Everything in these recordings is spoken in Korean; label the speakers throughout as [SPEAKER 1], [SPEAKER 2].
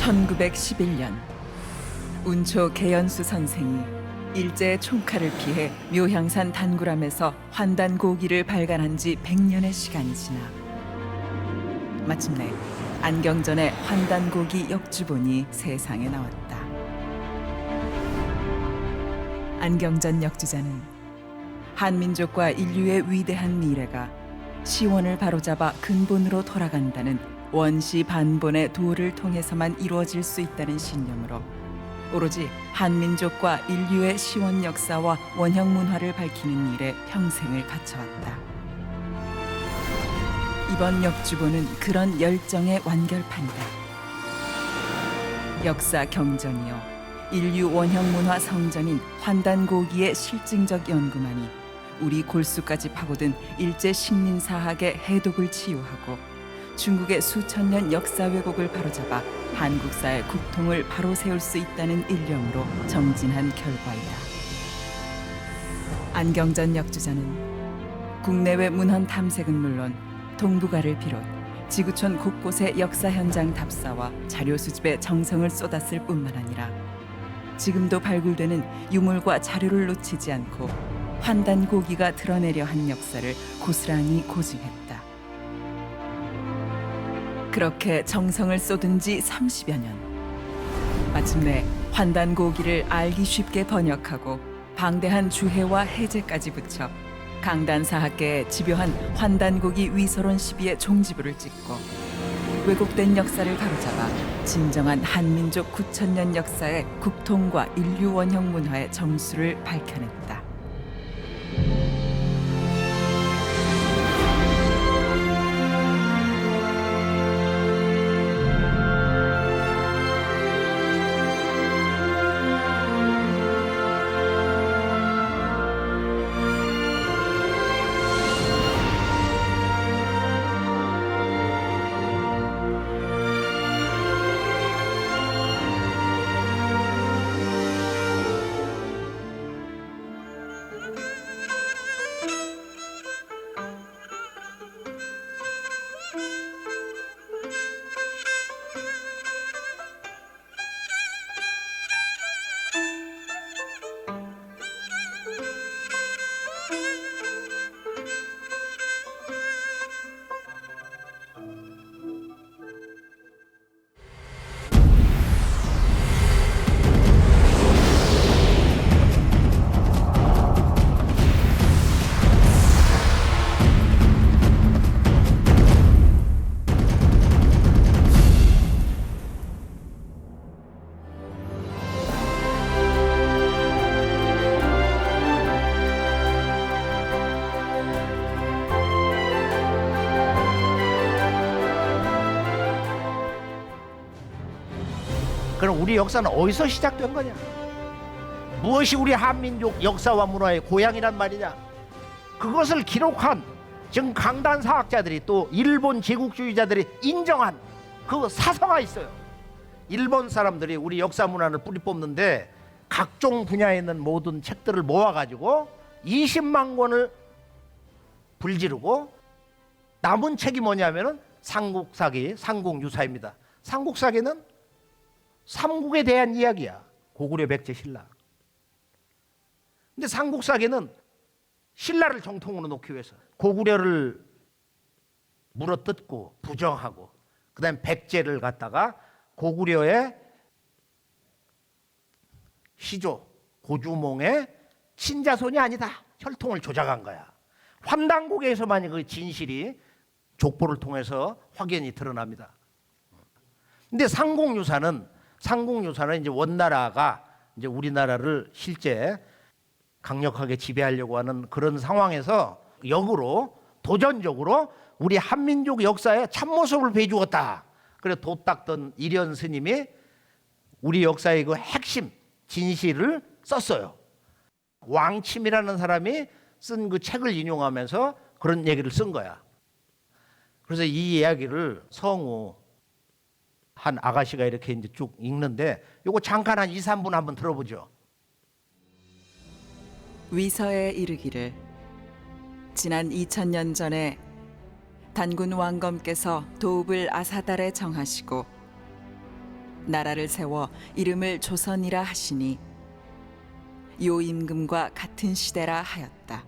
[SPEAKER 1] 1911년 운초 개연수 선생이 일제의 총칼을 피해 묘향산 단구람에서 환단고기를 발간한 지 100년의 시간이 지나 마침내 안경전의 환단고기 역주본이 세상에 나왔다. 안경전 역주자는 한민족과 인류의 위대한 미래가 시원을 바로잡아 근본으로 돌아간다는 원시 반본의 도를 통해서만 이루어질 수 있다는 신념으로 오로지 한민족과 인류의 시원 역사와 원형 문화를 밝히는 일에 평생을 바쳐왔다. 이번 역주본은 그런 열정의 완결판이다. 역사 경전이요 인류 원형 문화 성전인 환단고기의 실증적 연구만이 우리 골수까지 파고든 일제 식민사학의 해독을 치유하고 중국의 수천 년 역사 왜곡을 바로잡아 한국사의 국통을 바로 세울 수 있다는 일념으로 정진한 결과이다. 안경전 역주자는 국내외 문헌 탐색은 물론 동북아를 비롯 지구촌 곳곳의 역사 현장 답사와 자료 수집에 정성을 쏟았을 뿐만 아니라 지금도 발굴되는 유물과 자료를 놓치지 않고 환단고기가 드러내려 한 역사를 고스란히 고증했다. 그렇게 정성을 쏟은 지 30여 년. 마침내 환단고기를 알기 쉽게 번역하고 방대한 주해와 해제까지 붙여 강단사학계에 집요한 환단고기 위서론 시비의 종지부를 찍고 왜곡된 역사를 바로잡아 진정한 한민족 9,000년 역사의 국통과 인류 원형 문화의 정수를 밝혀냈다.
[SPEAKER 2] 그럼 우리 역사는 어디서 시작된 거냐? 무엇이 우리 한민족 역사와 문화의 고향이란 말이냐? 그것을 기록한 지금 강단 사학자들이 또 일본 제국주의자들이 인정한 그 사서가 있어요. 일본 사람들이 우리 역사 문화를 뿌리 뽑는데 각종 분야에 있는 모든 책들을 모아가지고 20만 권을 불지르고 남은 책이 뭐냐면은 삼국사기, 삼국유사입니다. 삼국사기는 삼국에 대한 이야기야. 고구려 백제 신라. 근데 삼국사기는 신라를 정통으로 놓기 위해서 고구려를 물어뜯고 부정하고 그다음에 백제를 갖다가 고구려의 시조 고주몽의 친자손이 아니다. 혈통을 조작한 거야. 환단고기에서만 그 진실이 족보를 통해서 확연히 드러납니다. 근데 삼국유사는 이제 원나라가 이제 우리나라를 실제 강력하게 지배하려고 하는 그런 상황에서 역으로 도전적으로 우리 한민족 역사의 참모습을 보여주었다. 그래서 도 닦던 일현 스님이 우리 역사의 그 핵심 진실을 썼어요. 왕침이라는 사람이 쓴 그 책을 인용하면서 그런 얘기를 쓴 거야. 그래서 이 이야기를 성우 한 아가씨가 이렇게 이제 쭉 읽는데 요거 잠깐 한 2, 3분 한번 들어보죠.
[SPEAKER 1] 위서에 이르기를 지난 2000년 전에 단군 왕검께서 도읍을 아사달에 정하시고 나라를 세워 이름을 조선이라 하시니 요 임금과 같은 시대라 하였다.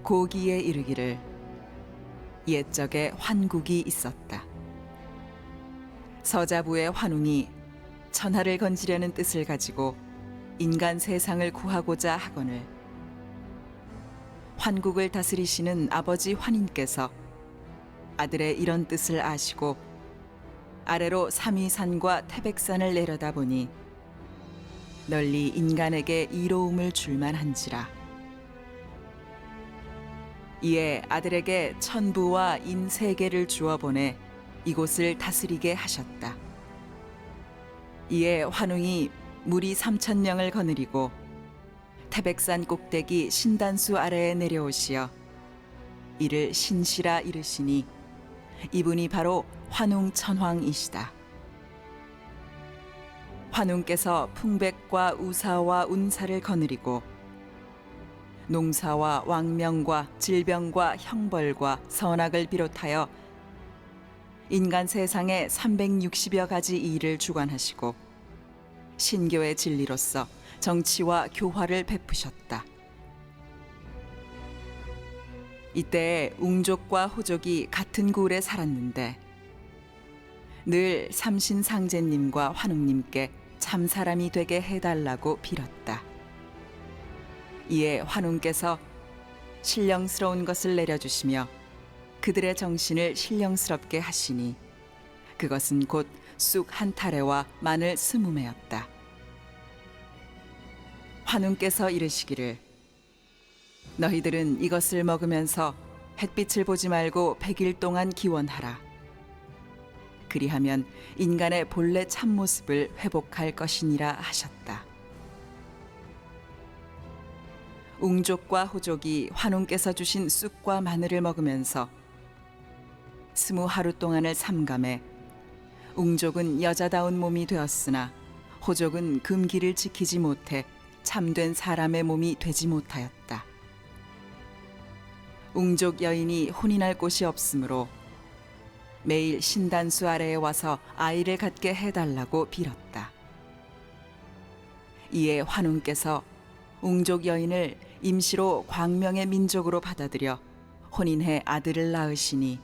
[SPEAKER 1] 고기에 이르기를 옛적에 환국이 있었다. 서자부의 환웅이 천하를 건지려는 뜻을 가지고 인간 세상을 구하고자 하거늘 환국을 다스리시는 아버지 환인께서 아들의 이런 뜻을 아시고 아래로 삼위산과 태백산을 내려다보니 널리 인간에게 이로움을 줄만한지라. 이에 아들에게 천부와 인세계를 주어 보내 이곳을 다스리게 하셨다. 이에 환웅이 무리 3,000명을 거느리고 태백산 꼭대기 신단수 아래에 내려오시어 이를 신시라 이르시니 이분이 바로 환웅천황이시다. 환웅께서 풍백과 우사와 운사를 거느리고 농사와 왕명과 질병과 형벌과 선악을 비롯하여 인간 세상에 360여 가지 일을 주관하시고 신교의 진리로서 정치와 교화를 베푸셨다. 이때 웅족과 호족이 같은 굴에 살았는데 늘 삼신상제님과 환웅님께 참 사람이 되게 해달라고 빌었다. 이에 환웅께서 신령스러운 것을 내려주시며 그들의 정신을 신령스럽게 하시니 그것은 곧 쑥 한 타래와 마늘 20매였다. 환웅께서 이르시기를 너희들은 이것을 먹으면서 햇빛을 보지 말고 100일 동안 기원하라. 그리하면 인간의 본래 참모습을 회복할 것이니라 하셨다. 웅족과 호족이 환웅께서 주신 쑥과 마늘을 먹으면서 20하루 동안을 삼감해 웅족은 여자다운 몸이 되었으나 호족은 금기를 지키지 못해 참된 사람의 몸이 되지 못하였다. 웅족 여인이 혼인할 곳이 없으므로 매일 신단수 아래에 와서 아이를 갖게 해달라고 빌었다. 이에 환웅께서 웅족 여인을 임시로 광명의 민족으로 받아들여 혼인해 아들을 낳으시니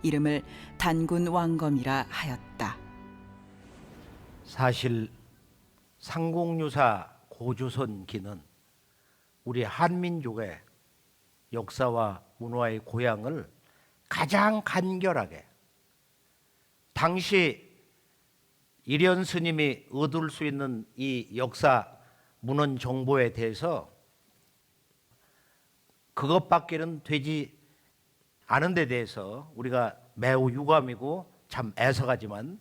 [SPEAKER 1] 이름을 단군 왕검이라 하였다.
[SPEAKER 2] 사실 상공유사 고조선기는 우리 한민족의 역사와 문화의 고향을 가장 간결하게 당시 일현 스님이 얻을 수 있는 이 역사 문헌 정보에 대해서 그것밖에는 되지 않은 데 대해서 우리가 매우 유감이고 참 애석하지만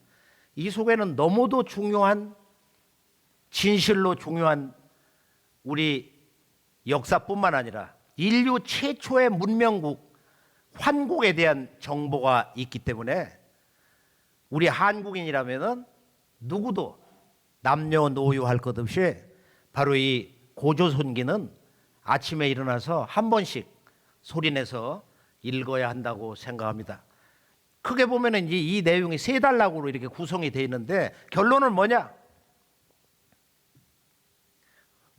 [SPEAKER 2] 이 속에는 너무도 중요한 진실로 중요한 우리 역사뿐만 아니라 인류 최초의 문명국 환국에 대한 정보가 있기 때문에 우리 한국인이라면은 누구도 남녀노소 할 것 없이 바로 이 고조선기는 아침에 일어나서 한 번씩 소리내서 읽어야 한다고 생각합니다. 크게 보면은 이제 이 내용이 세 단락으로 이렇게 구성이 되어 있는데 결론은 뭐냐?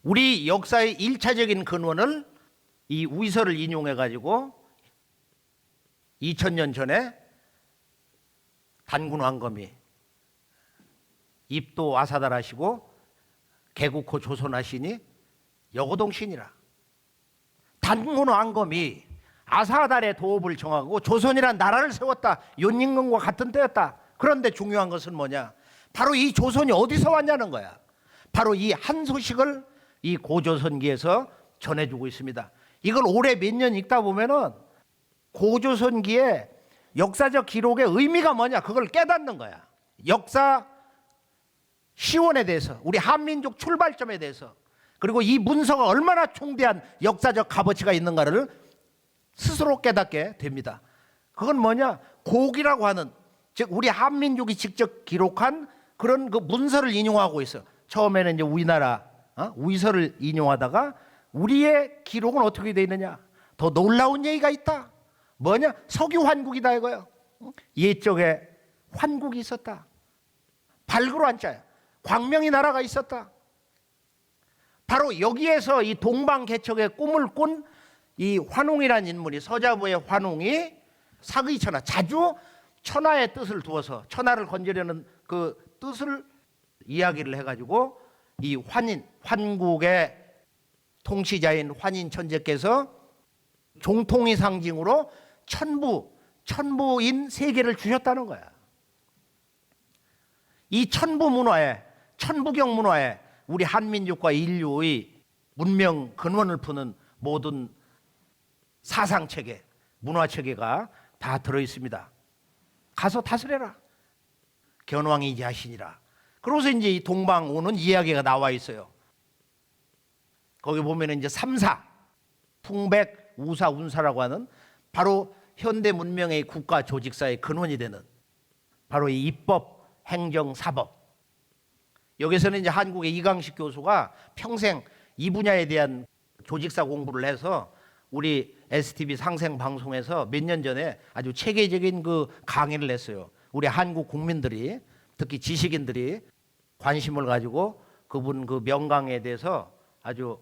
[SPEAKER 2] 우리 역사의 1차적인 근원을 이 우이서를 인용해 가지고 2000년 전에 단군 왕검이 입도 아사달하시고 개국호 조선하시니 여고동신이라. 단군 왕검이 아사달의 도읍을 정하고 조선이란 나라를 세웠다. 윤임금과 같은 때였다. 그런데 중요한 것은 뭐냐? 바로 이 조선이 어디서 왔냐는 거야. 바로 이 한 소식을 이 고조선기에서 전해주고 있습니다. 이걸 올해 몇 년 읽다 보면은 고조선기의 역사적 기록의 의미가 뭐냐? 그걸 깨닫는 거야. 역사 시원에 대해서, 우리 한민족 출발점에 대해서, 그리고 이 문서가 얼마나 중대한 역사적 값어치가 있는가를 스스로 깨닫게 됩니다. 그건 뭐냐? 고기라고 하는, 즉 우리 한민족이 직접 기록한 그런 그 문서를 인용하고 있어. 처음에는 이제 우리나라 우이서를 인용하다가 우리의 기록은 어떻게 되어 있느냐? 더 놀라운 얘기가 있다. 뭐냐? 석유환국이다 이거예요. 옛적에 환국이 있었다. 발그로 한자야. 광명이 나라가 있었다. 바로 여기에서 이 동방개척의 꿈을 꾼 이 환웅이라는 인물이, 서자부의 환웅이 사의천하, 자주 천하의 뜻을 두어서 천하를 건지려는 그 뜻을 이야기를 해가지고 이 환국의 통치자인 환인 천재께서 종통의 상징으로 천부인 세계를 주셨다는 거야. 이 천부 문화에, 천부경 문화에 우리 한민족과 인류의 문명 근원을 푸는 모든 사상체계, 문화체계가 다 들어있습니다. 가서 다스려라. 견왕이 자신이라. 그래서 이제 이 동방 오는 이야기가 나와 있어요. 거기 보면 이제 삼사, 풍백, 우사, 운사라고 하는 바로 현대 문명의 국가 조직사의 근원이 되는 바로 이 입법, 행정, 사법. 여기서는 이제 한국의 이강식 교수가 평생 이 분야에 대한 조직사 공부를 해서 우리 STV 상생 방송에서 몇 년 전에 아주 체계적인 그 강의를 했어요. 우리 한국 국민들이, 특히 지식인들이 관심을 가지고 그분 그 명강에 대해서 아주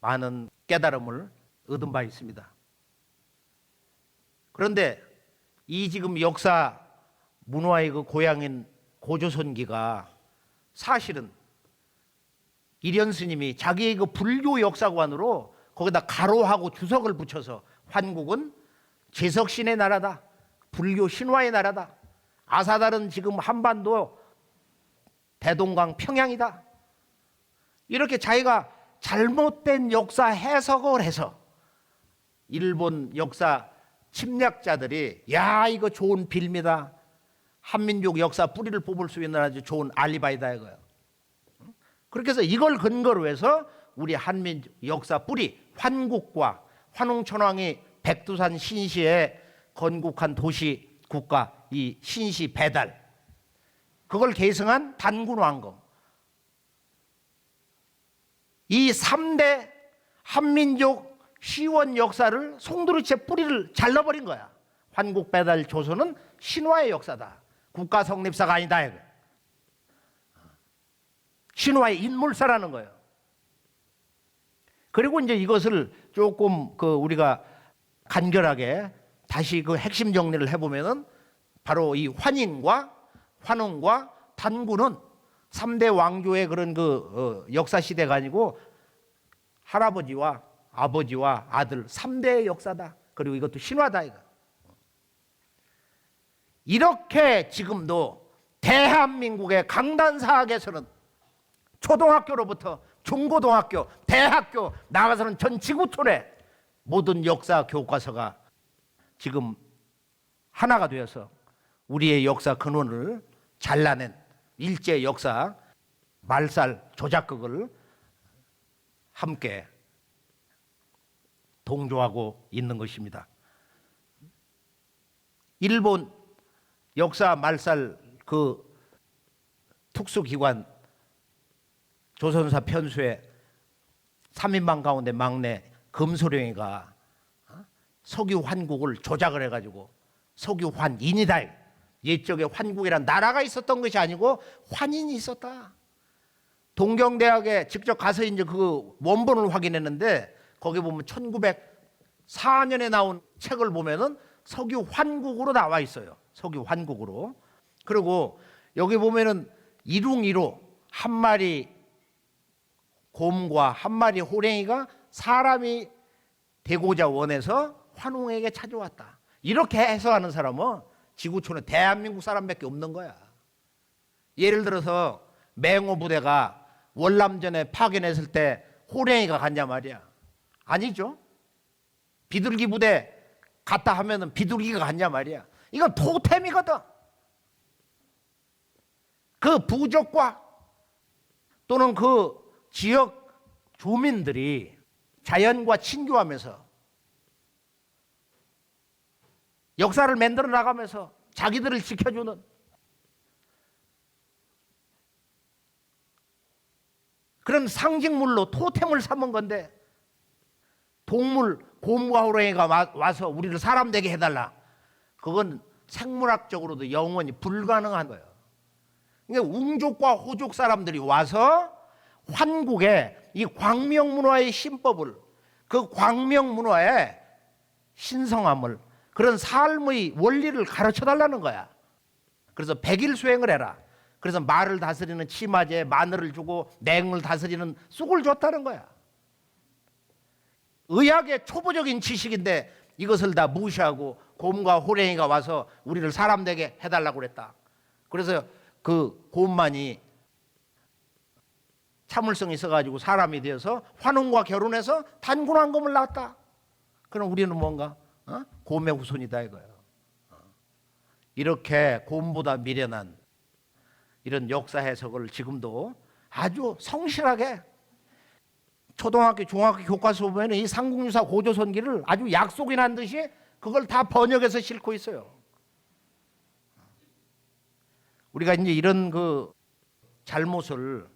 [SPEAKER 2] 많은 깨달음을 얻은 바 있습니다. 그런데 이 지금 역사 문화의 그 고향인 고조선기가 사실은 이련 스님이 자기의 그 불교 역사관으로 거기다 가로하고 주석을 붙여서 환국은 제석신의 나라다, 불교 신화의 나라다, 아사달은 지금 한반도 대동강 평양이다, 이렇게 자기가 잘못된 역사 해석을 해서 일본 역사 침략자들이 야 이거 좋은 빌미다, 한민족 역사 뿌리를 뽑을 수 있는 아주 좋은 알리바이다 이거예요. 그렇게 해서 이걸 근거로 해서 우리 한민족 역사 뿌리 환국과 환웅천왕이 백두산 신시에 건국한 도시 국가 이 신시 배달, 그걸 계승한 단군왕검, 이 3대 한민족 시원 역사를 송두리째 뿌리를 잘라버린 거야. 환국 배달 조선은 신화의 역사다, 국가 성립사가 아니다, 신화의 인물사라는 거예요. 그리고 이제 이것을 조금 그 우리가 간결하게 다시 그 핵심 정리를 해보면은 바로 이 환인과 환웅과 단군은 3대 왕조의 그런 그 역사 시대가 아니고 할아버지와 아버지와 아들 3대의 역사다. 그리고 이것도 신화다 이거. 이렇게 지금도 대한민국의 강단사학에서는 초등학교로부터 중고등학교, 대학교 나가서는 전 지구촌에 모든 역사 교과서가 지금 하나가 되어서 우리의 역사 근원을 잘라낸 일제 역사 말살 조작극을 함께 동조하고 있는 것입니다. 일본 역사 말살 그 특수기관 조선사 편수의 3인방 가운데 막내 금소령이가 석유 환국을 조작을 해가지고 석유 환인이다. 옛적에 환국이란 나라가 있었던 것이 아니고 환인이 있었다. 동경대학에 직접 가서 이제 그 원본을 확인했는데 거기 보면 1904년에 나온 책을 보면은 석유 환국으로 나와 있어요. 석유 환국으로. 그리고 여기 보면은 일웅이로 한 마리 곰과 한 마리 호랭이가 사람이 되고자 원해서 환웅에게 찾아왔다. 이렇게 해석하는 사람은 지구촌에 대한민국 사람밖에 없는 거야. 예를 들어서 맹호 부대가 월남전에 파견했을 때 호랭이가 갔냐 말이야. 아니죠. 비둘기 부대 갔다 하면은 비둘기가 갔냐 말이야. 이건 토템이거든. 그 부족과 또는 그 지역 주민들이 자연과 친교하면서 역사를 만들어 나가면서 자기들을 지켜주는 그런 상징물로 토템을 삼은 건데, 동물 곰과 호랑이가 와서 우리를 사람 되게 해달라, 그건 생물학적으로도 영원히 불가능한 거예요. 그러니까 웅족과 호족 사람들이 와서 환국에 이 광명문화의 신법을, 그 광명문화의 신성함을, 그런 삶의 원리를 가르쳐 달라는 거야. 그래서 100일 수행을 해라. 그래서 말을 다스리는 치마제, 마늘을 주고 냉을 다스리는 쑥을 줬다는 거야. 의학의 초보적인 지식인데 이것을 다 무시하고 곰과 호랭이가 와서 우리를 사람 되게 해달라고 그랬다. 그래서 그 곰만이 참을성이 있어가지고 사람이 되어서 환웅과 결혼해서 단군왕검을 낳았다. 그럼 우리는 뭔가 곰의 후손이다 이거예요. 이렇게 곰보다 미련한 이런 역사 해석을 지금도 아주 성실하게 초등학교, 중학교 교과서 보면 이 삼국유사 고조선기를 아주 약속이 난 듯이 그걸 다 번역해서 싣고 있어요. 우리가 이제 이런 그 잘못을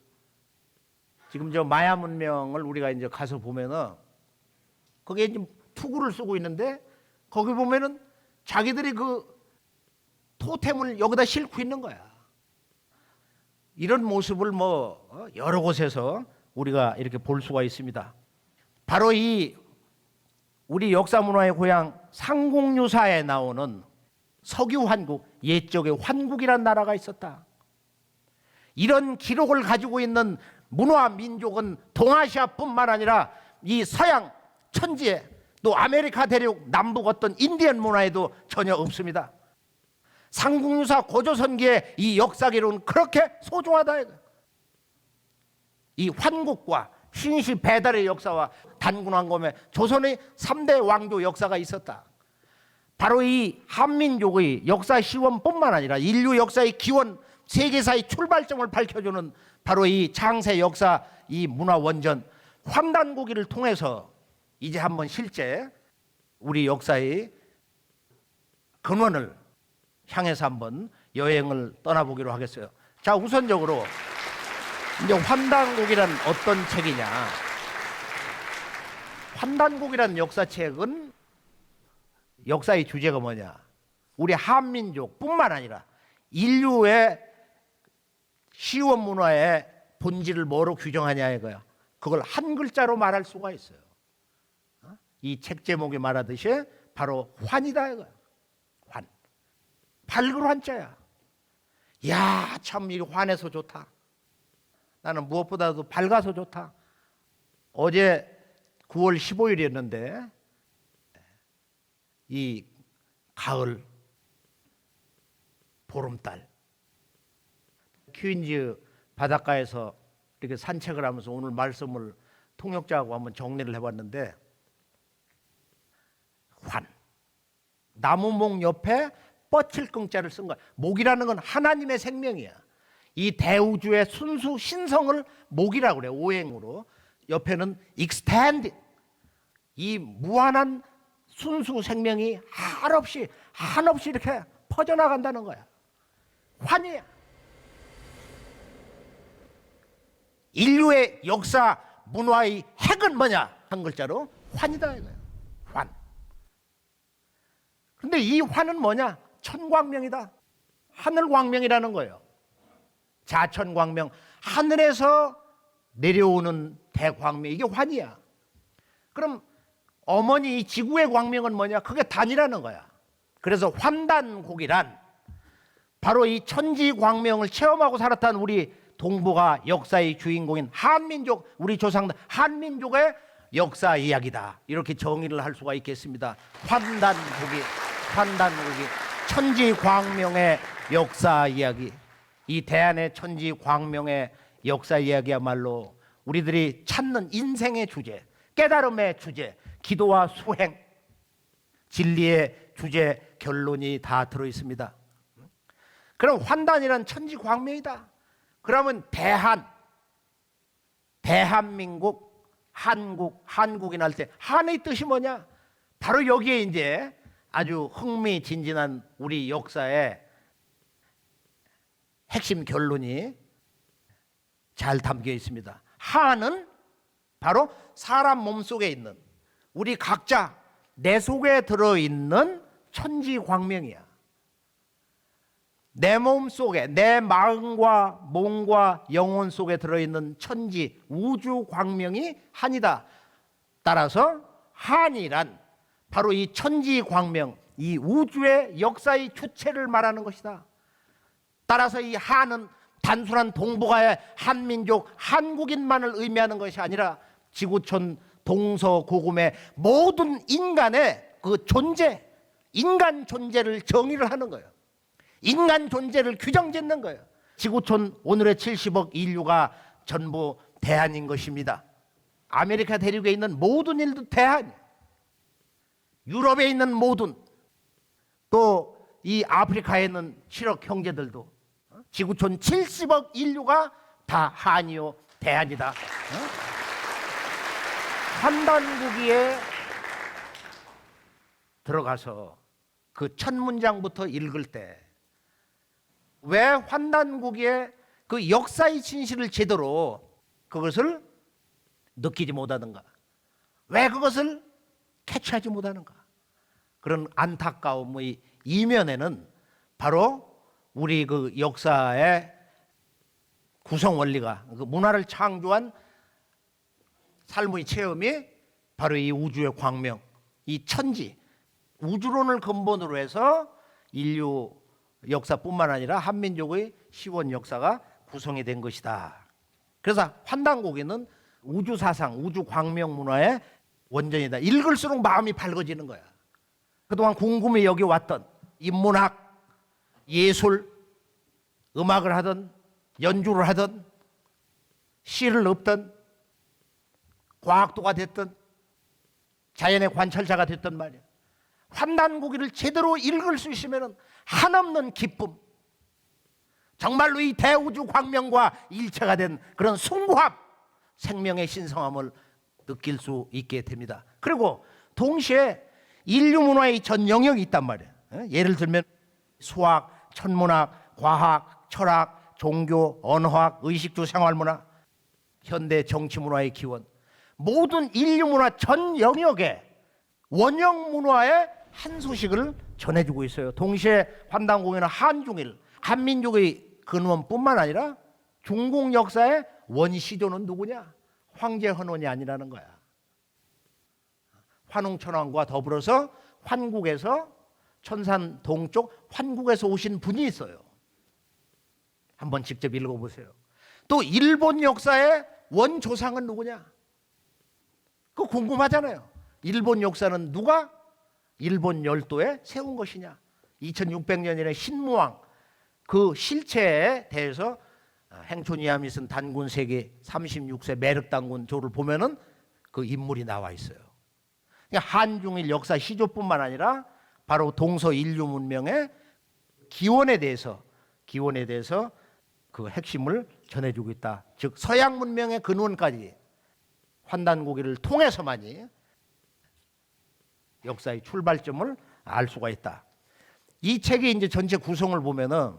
[SPEAKER 2] 지금 저 마야 문명을 우리가 이제 가서 보면은 거기에 이제 투구를 쓰고 있는데 거기 보면은 자기들이 그 토템을 여기다 싣고 있는 거야. 이런 모습을 뭐 여러 곳에서 우리가 이렇게 볼 수가 있습니다. 바로 이 우리 역사 문화의 고향 상공유사에 나오는 석유 환국, 옛적의 환국이란 나라가 있었다. 이런 기록을 가지고 있는 문화 민족은 동아시아뿐만 아니라 이 서양 천지에 또 아메리카 대륙 남북 어떤 인디언 문화에도 전혀 없습니다. 상국유사 고조선기의 이 역사 기록은 그렇게 소중하다. 이 환국과 신시 배달의 역사와 단군왕검의 조선의 3대 왕조 역사가 있었다. 바로 이 한민족의 역사 시원뿐만 아니라 인류 역사의 기원, 세계사의 출발점을 밝혀주는 바로 이 창세 역사, 이 문화 원전 환단고기를 통해서 이제 한번 실제 우리 역사의 근원을 향해서 한번 여행을 떠나보기로 하겠어요. 자, 우선적으로 이제 환단곡이란 어떤 책이냐? 환단곡이란 역사책은 역사의 주제가 뭐냐? 우리 한민족뿐만 아니라 인류의 시원 문화의 본질을 뭐로 규정하냐 이거야. 그걸 한 글자로 말할 수가 있어요. 이 책 제목이 말하듯이 바로 환이다 이거야. 환. 밝을 환자야. 야, 참 이 환해서 좋다. 나는 무엇보다도 밝아서 좋다. 어제 9월 15일이었는데 이 가을 보름달 퀸즈 바닷가에서 이렇게 산책을 하면서 오늘 말씀을 통역자하고 한번 정리를 해봤는데 환 나무목 옆에 뻗칠긍자를 쓴 거야. 목이라는 건 하나님의 생명이야. 이 대우주의 순수 신성을 목이라고 그래. 오행으로. 옆에는 extend 이 무한한 순수 생명이 한없이 이렇게 퍼져나간다는 거야. 환이야. 인류의 역사 문화의 핵은 뭐냐? 한 글자로 환이다 이거야. 환. 근데 이 환은 뭐냐? 천광명이다. 하늘광명이라는 거예요. 자천광명, 하늘에서 내려오는 대광명, 이게 환이야. 그럼 어머니 이 지구의 광명은 뭐냐? 그게 단이라는 거야. 그래서 환단곡이란 바로 이 천지광명을 체험하고 살았던 우리 동북아 역사의 주인공인 한민족, 우리 조상들 한민족의 역사 이야기다. 이렇게 정의를 할 수가 있겠습니다. 환단곡이 천지광명의 역사 이야기. 이 대한의 천지광명의 역사 이야기야말로 우리들이 찾는 인생의 주제, 깨달음의 주제, 기도와 수행, 진리의 주제, 결론이 다 들어있습니다. 그럼 환단이란 천지광명이다. 그러면 대한민국, 한국이 날 때 한의 뜻이 뭐냐? 바로 여기에 이제 아주 흥미진진한 우리 역사의 핵심 결론이 잘 담겨 있습니다. 한은 바로 사람 몸속에 있는 우리 각자 내 속에 들어있는 천지광명이야. 내 몸 속에, 내 마음과 몸과 영혼 속에 들어있는 천지 우주 광명이 한이다. 따라서 한이란 바로 이 천지 광명, 이 우주의 역사의 주체를 말하는 것이다. 따라서 이 한은 단순한 동북아의 한민족, 한국인만을 의미하는 것이 아니라 지구촌 동서고금의 모든 인간의 그 존재, 인간 존재를 정의를 하는 거예요. 인간 존재를 규정짓는 거예요. 지구촌 오늘의 70억 인류가 전부 대한인 것입니다. 아메리카 대륙에 있는 모든 일도 대한, 유럽에 있는 모든, 또 이 아프리카에 있는 7억 형제들도 지구촌 70억 인류가 다 한이요 대한이다. 환단고기에 들어가서 그 첫 문장부터 읽을 때 왜 환단고기에 그 역사의 진실을 제대로 그것을 느끼지 못하는가? 왜 그것을 캐치하지 못하는가? 그런 안타까움의 이면에는 바로 우리 그 역사의 구성 원리가, 그 문화를 창조한 삶의 체험이 바로 이 우주의 광명, 이 천지, 우주론을 근본으로 해서 인류 역사뿐만 아니라 한민족의 시원 역사가 구성이 된 것이다. 그래서 환단고기는 우주 사상, 우주 광명 문화의 원전이다. 읽을수록 마음이 밝아지는 거야. 그동안 궁금해 여기 왔던 인문학, 예술, 음악을 하든 연주를 하든 시를 읊든 과학도가 됐든 자연의 관찰자가 됐든 말이야. 환단고기를 제대로 읽을 수 있으면 한없는 기쁨, 정말로 이 대우주 광명과 일체가 된 그런 숭고함, 생명의 신성함을 느낄 수 있게 됩니다. 그리고 동시에 인류 문화의 전 영역이 있단 말이에요. 예를 들면 수학, 천문학, 과학, 철학, 종교, 언어학, 의식주, 생활문화, 현대 정치문화의 기원, 모든 인류 문화 전 영역에 원형 문화의 한 소식을 전해주고 있어요. 동시에 환단고기는 한중일, 한민족의 근원뿐만 아니라 중국 역사의 원시조는 누구냐? 황제헌원이 아니라는 거야. 환웅천왕과 더불어서 환국에서 천산 동쪽 환국에서 오신 분이 있어요. 한번 직접 읽어보세요. 또 일본 역사의 원조상은 누구냐? 그거 궁금하잖아요. 일본 역사는 누가 일본 열도에 세운 것이냐? 2600년이나 신무왕 그 실체에 대해서 행촌이야미 쓴 단군 세계 36세 매륵단군 조를 보면은 그 인물이 나와 있어요. 한중일 역사 시조뿐만 아니라 바로 동서 인류 문명의 기원에 대해서 그 핵심을 전해주고 있다. 즉 서양 문명의 근원까지 환단고기를 통해서만이 역사의 출발점을 알 수가 있다. 이 책의 이제 전체 구성을 보면은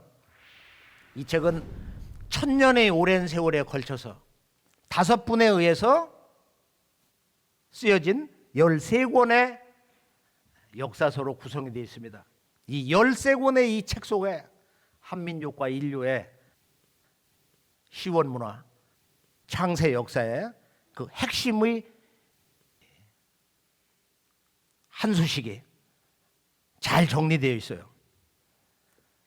[SPEAKER 2] 이 책은 1000년의 오랜 세월에 걸쳐서 5분에 의해서 쓰여진 13권의 역사서로 구성이 되어 있습니다. 이 13권의 이 책 속에 한민족과 인류의 시원 문화, 창세 역사의 그 핵심의 한 수식이 잘 정리되어 있어요.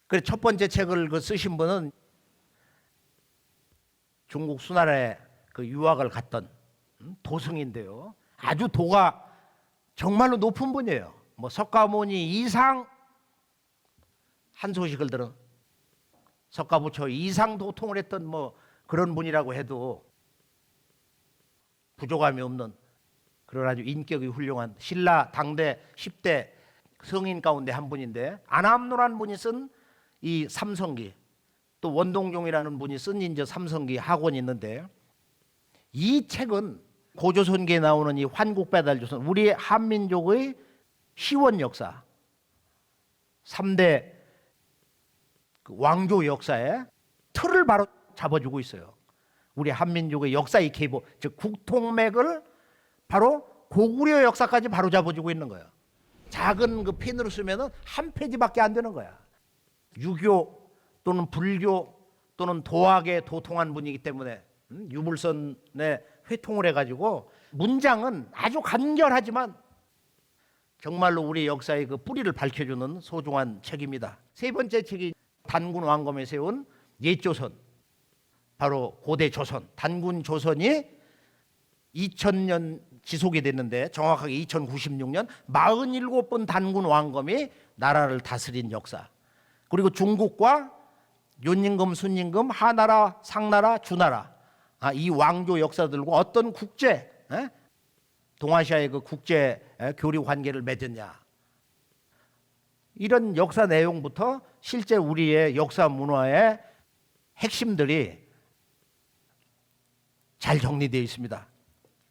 [SPEAKER 2] 그래서 첫 번째 책을 쓰신 분은 중국 수나라에 그 유학을 갔던 도승인데요. 아주 도가 정말로 높은 분이에요. 뭐 석가모니 이상 한 소식을 들은 석가부처 이상 도통을 했던 뭐 그런 분이라고 해도 부족함이 없는 그런 아주 인격이 훌륭한 신라 당대 10대 성인 가운데 한 분인데 안암노라는 분이 쓴 이 삼성기, 또 원동종이라는 분이 쓴 이제 삼성기 학원이 있는데 이 책은 고조선기에 나오는 이 환국배달조선, 우리 한민족의 시원 역사, 3대 그 왕조 역사의 틀을 바로 잡아주고 있어요. 우리 한민족의 역사의 계보, 즉 국통맥을 바로 고구려 역사까지 바로 잡아주고 있는 거예요. 작은 그 펜으로 쓰면은 한 페이지밖에 안 되는 거야. 유교, 또는 불교 또는 도학에 도통한 분이기 때문에 유물선에 회통을 해가지고 문장은 아주 간결하지만 정말로 우리 역사의 그 뿌리를 밝혀주는 소중한 책입니다. 세 번째 책이 단군 왕검에 세운 옛조선, 바로 고대 조선, 단군 조선이 2000년 지속이 됐는데 정확하게 2096년 47번 단군 왕검이 나라를 다스린 역사. 그리고 중국과 윤임금, 순임금, 하나라, 상나라, 주나라, 이 왕조 역사들과 어떤 국제, 동아시아의 그 국제 교류 관계를 맺었냐. 이런 역사 내용부터 실제 우리의 역사 문화의 핵심들이 잘 정리되어 있습니다.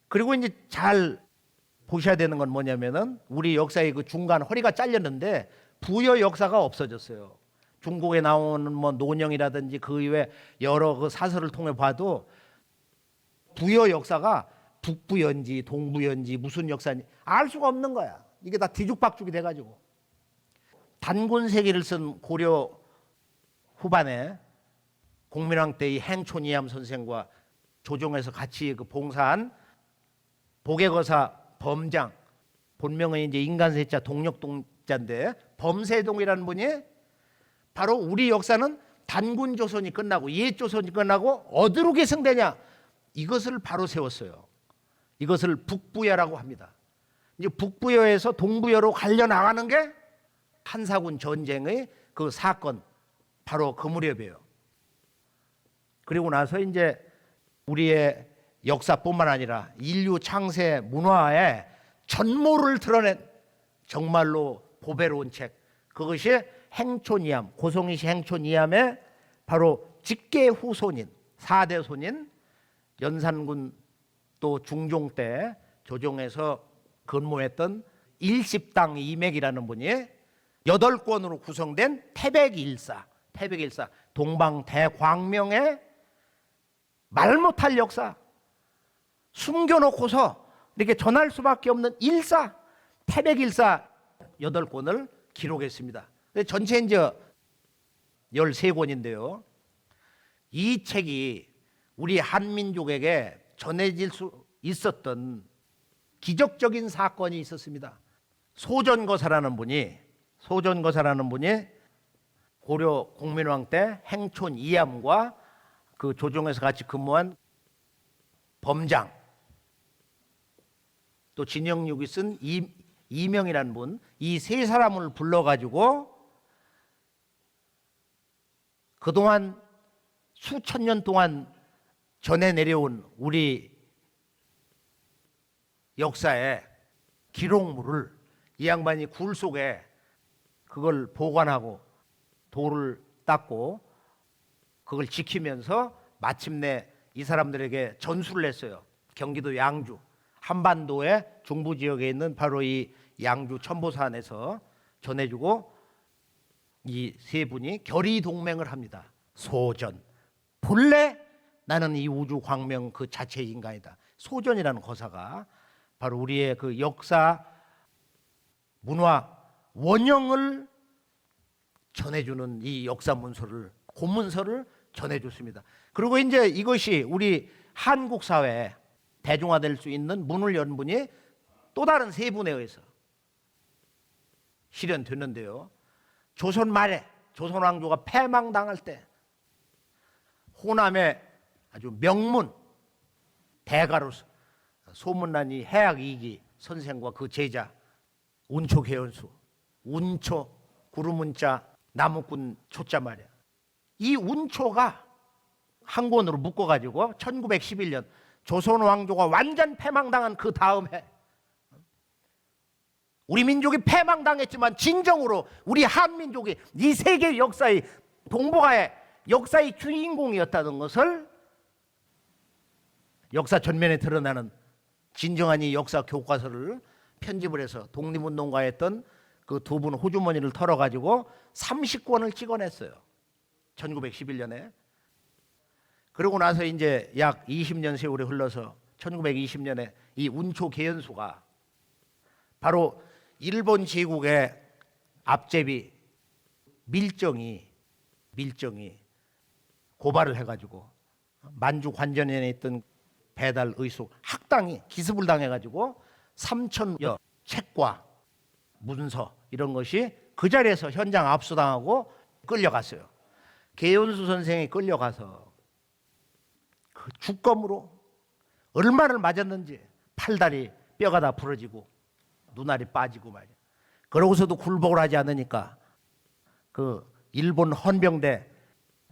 [SPEAKER 2] 그리고 이제 잘 보셔야 되는 건 뭐냐면은 우리 역사의 그 중간 허리가 잘렸는데 부여 역사가 없어졌어요. 중국에 나오는 뭐 논영이라든지 그 이외 여러 그 사설을 통해 봐도 부여 역사가 북부연지 동부연지 무슨 역사인지 알 수가 없는 거야. 이게 다 뒤죽박죽이 돼가지고 단군 세기를 쓴 고려 후반에 공민왕 때의 행촌이암 선생과 조정에서 같이 그 봉사한 보계거사 범장, 본명은 이제 인간세자 동력동자인데 범세동이라는 분이 바로 우리 역사는 단군 조선이 끝나고 옛 조선이 끝나고 어디로 계승되냐, 이것을 바로 세웠어요. 이것을 북부여라고 합니다. 이제 북부여에서 동부여로 갈려 나가는 게 한사군 전쟁의 그 사건, 바로 그 무렵이에요. 그리고 나서 이제 우리의 역사뿐만 아니라 인류 창세 문화의 전모를 드러낸 정말로 보배로운 책, 그것이 행촌이암, 고송이시 행촌이암의 바로 직계 후손인 4대 손인 연산군 또 중종 때 조정에서 근무했던 일십당 이맥이라는 분이 8권으로 구성된 태백일사, 동방대광명의 말 못할 역사, 숨겨놓고서 이렇게 전할 수밖에 없는 일사, 태백일사 8권을 기록했습니다. 전체 이제 13권인데요. 이 책이 우리 한민족에게 전해질 수 있었던 기적적인 사건이 있었습니다. 소전거사라는 분이 고려 공민왕 때 행촌 이암과 그 조정에서 같이 근무한 범장, 또 진영육이 쓴 이명이라는 분, 이 세 사람을 불러가지고 그동안 수천 년 동안 전해 내려온 우리 역사의 기록물을 이 양반이 굴 속에 그걸 보관하고 돌을 닦고 그걸 지키면서 마침내 이 사람들에게 전수를 했어요. 경기도 양주, 한반도의 중부 지역에 있는 바로 이 양주 천보산에서 전해주고 이 세 분이 결의 동맹을 합니다. 소전, 본래 나는 이 우주 광명 그 자체의 인간이다. 소전이라는 거사가 바로 우리의 그 역사, 문화, 원형을 전해주는 이 역사 문서를, 고문서를 전해줬습니다. 그리고 이제 이것이 우리 한국 사회에 대중화될 수 있는 문을 연 분이 또 다른 세 분에 의해서 실현됐는데요. 조선 말에 조선 왕조가 패망당할 때 호남의 아주 명문 대가로서 소문난 이 해학 이기 선생과 그 제자 운초 개연수, 운초 구름운자 나무꾼 초자 말이야. 이 운초가 한 권으로 묶어가지고 1911년 조선 왕조가 완전 패망당한 그 다음 해, 우리 민족이 패망당했지만 진정으로 우리 한민족이 이 세계 역사의 동북아의 역사의 주인공이었다는 것을 역사 전면에 드러나는 진정한 이 역사 교과서를 편집을 해서 독립운동가 했던 그 두 분 호주머니를 털어가지고 30권을 찍어냈어요. 1911년에. 그러고 나서 이제 약 20년 세월이 흘러서 1920년에 이 운초 개연수가 바로 일본 제국의 앞제비 밀정이 밀정이 고발을 해가지고 만주 관전연에 있던 배달 의숙 학당이 기습을 당해가지고 3,000여 책과 문서 이런 것이 그 자리에서 현장 압수당하고 끌려갔어요. 개연수 선생이 끌려가서 그 주검으로 얼마를 맞았는지 팔다리 뼈가 다 부러지고 눈알이 빠지고 말이야. 그러고서도 굴복을 하지 않으니까 그 일본 헌병대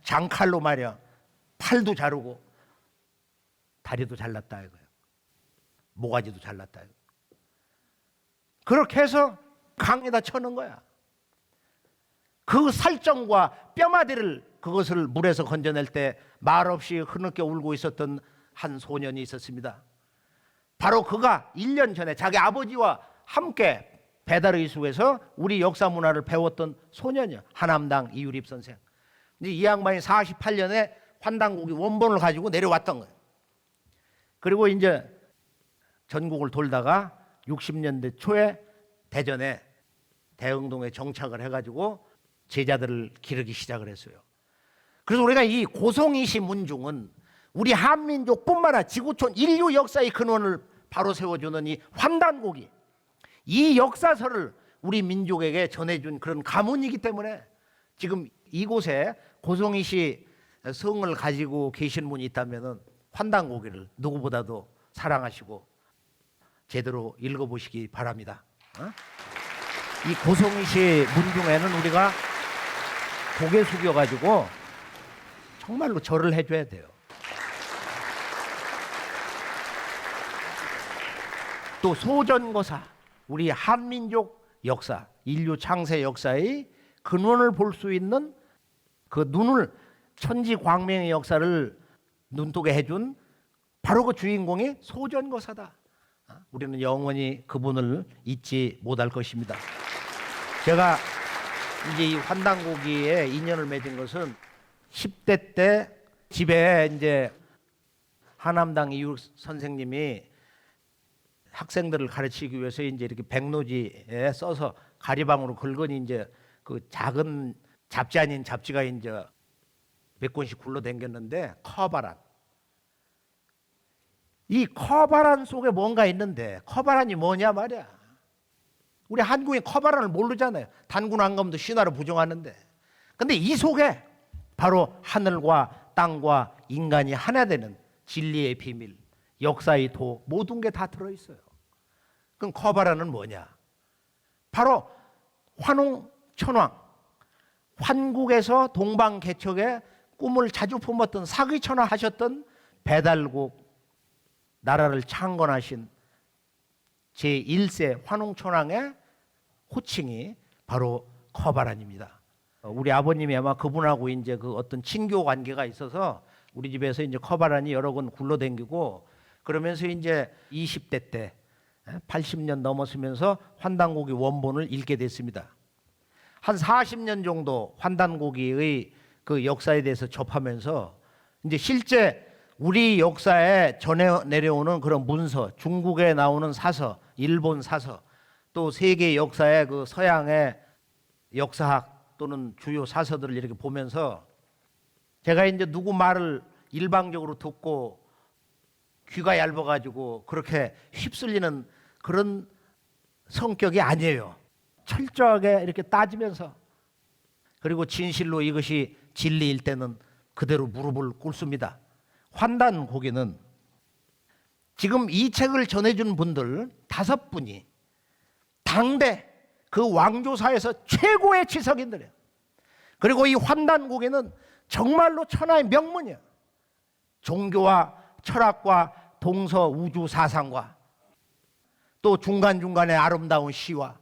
[SPEAKER 2] 장칼로 말이야 팔도 자르고 다리도 잘랐다 이거예요. 모가지도 잘랐다 이거. 그렇게 해서 강에다 쳐넣은 거야. 그 살점과 뼈마디를 그것을 물에서 건져낼 때 말없이 흐느껴 울고 있었던 한 소년이 있었습니다. 바로 그가 1년 전에 자기 아버지와 함께 배달의숙에서 우리 역사 문화를 배웠던 소년이야. 한암당 이유립 선생. 이제 이 양반이 48년에 환단고기 원본을 가지고 내려왔던 거예요. 그리고 이제 전국을 돌다가 60년대 초에 대전에 대흥동에 정착을 해가지고 제자들을 기르기 시작을 했어요. 그래서 우리가 이 고송이시 문중은 우리 한민족뿐만 아니라 지구촌 인류 역사의 근원을 바로 세워주는 이 환단고기, 이 역사서를 우리 민족에게 전해준 그런 가문이기 때문에 지금 이곳에 고송이시 성을 가지고 계신 분이 있다면 환단고기를 누구보다도 사랑하시고 제대로 읽어보시기 바랍니다. 이 고송이시 문중에는 우리가 고개 숙여가지고 정말로 절을 해줘야 돼요. 또 소전거사, 우리 한민족 역사, 인류 창세 역사의 근원을 볼 수 있는 그 눈을 천지광명의 역사를 눈뜨게 해준 바로 그 주인공이 소전거사다. 우리는 영원히 그분을 잊지 못할 것입니다. 제가 이제 이 환단고기에 인연을 맺은 것은 10대 때 집에 이제 한암당 이유 선생님이 학생들을 가르치기 위해서 이제 이렇게 백로지에 써서 가리방으로 긁으니 이제 그 작은 잡지 아닌 잡지가 이제 몇 권씩 굴러댕겼는데 커바란. 이 커바란 속에 뭔가 있는데 커바란이 뭐냐 말이야. 우리 한국인 커바란을 모르잖아요. 단군 안검도 신화로 부정하는데. 근데 이 속에 바로 하늘과 땅과 인간이 하나 되는 진리의 비밀, 역사의 도 모든 게 다 들어있어요. 그럼 커바란은 뭐냐? 바로 환웅 천왕, 환국에서 동방개척의 꿈을 자주 품었던 사기천화 하셨던 배달국 나라를 창건하신 제1세 환웅천왕의 호칭이 바로 커바란입니다. 우리 아버님이 아마 그분하고 이제 그 어떤 친교 관계가 있어서 우리 집에서 이제 커바란이 여러 권 굴러댕기고 그러면서 이제 20대 때 80년 넘었으면서 환단고기 원본을 읽게 됐습니다. 한 40년 정도 환단고기의 그 역사에 대해서 접하면서 이제 실제 우리 역사에 전해 내려오는 그런 문서, 중국에 나오는 사서, 일본 사서, 또 세계 역사의 그 서양의 역사학 또는 주요 사서들을 이렇게 보면서 제가 이제 누구 말을 일방적으로 듣고 귀가 얇아가지고 그렇게 휩쓸리는 그런 성격이 아니에요. 철저하게 이렇게 따지면서 그리고 진실로 이것이 진리일 때는 그대로 무릎을 꿇습니다. 환단고기는 지금 이 책을 전해준 분들 5분이 당대 그 왕조사에서 최고의 지성인들이에요. 그리고 이 환단고기는 정말로 천하의 명문이에요. 종교와 철학과 동서 우주 사상과 또 중간중간에 아름다운 시와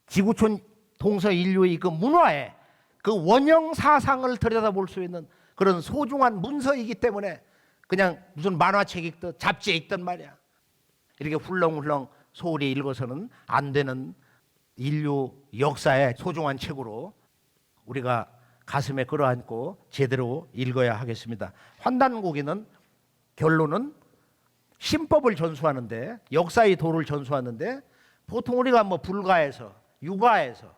[SPEAKER 2] 지구촌 동서 인류의 그 문화에 그 원형 사상을 들여다볼 수 있는 그런 소중한 문서이기 때문에 그냥 무슨 만화책 읽듯 잡지에 읽듯 말이야. 이렇게 훌렁훌렁 소홀히 읽어서는 안 되는 인류 역사의 소중한 책으로 우리가 가슴에 끌어안고 제대로 읽어야 하겠습니다. 환단고기는 결론은 신법을 전수하는데 역사의 도를 전수하는데 보통 우리가 뭐 불가에서 육아에서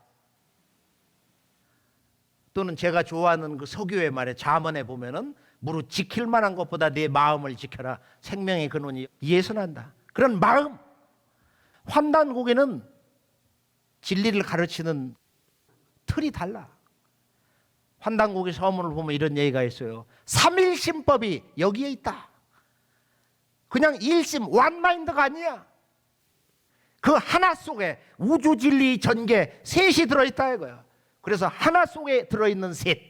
[SPEAKER 2] 또는 제가 좋아하는 그 서교의 말에 잠언에 보면은 무릇 지킬 만한 것보다 내 마음을 지켜라. 생명의 근원이 이에서 난다. 그런 마음. 환단고개는 진리를 가르치는 틀이 달라. 환단고개 서문을 보면 이런 얘기가 있어요. 삼일심법이 여기에 있다. 그냥 일심 원마인드가 아니야. 그 하나 속에 우주 진리 전개 셋이 들어있다 이거야. 그래서 하나 속에 들어있는 셋.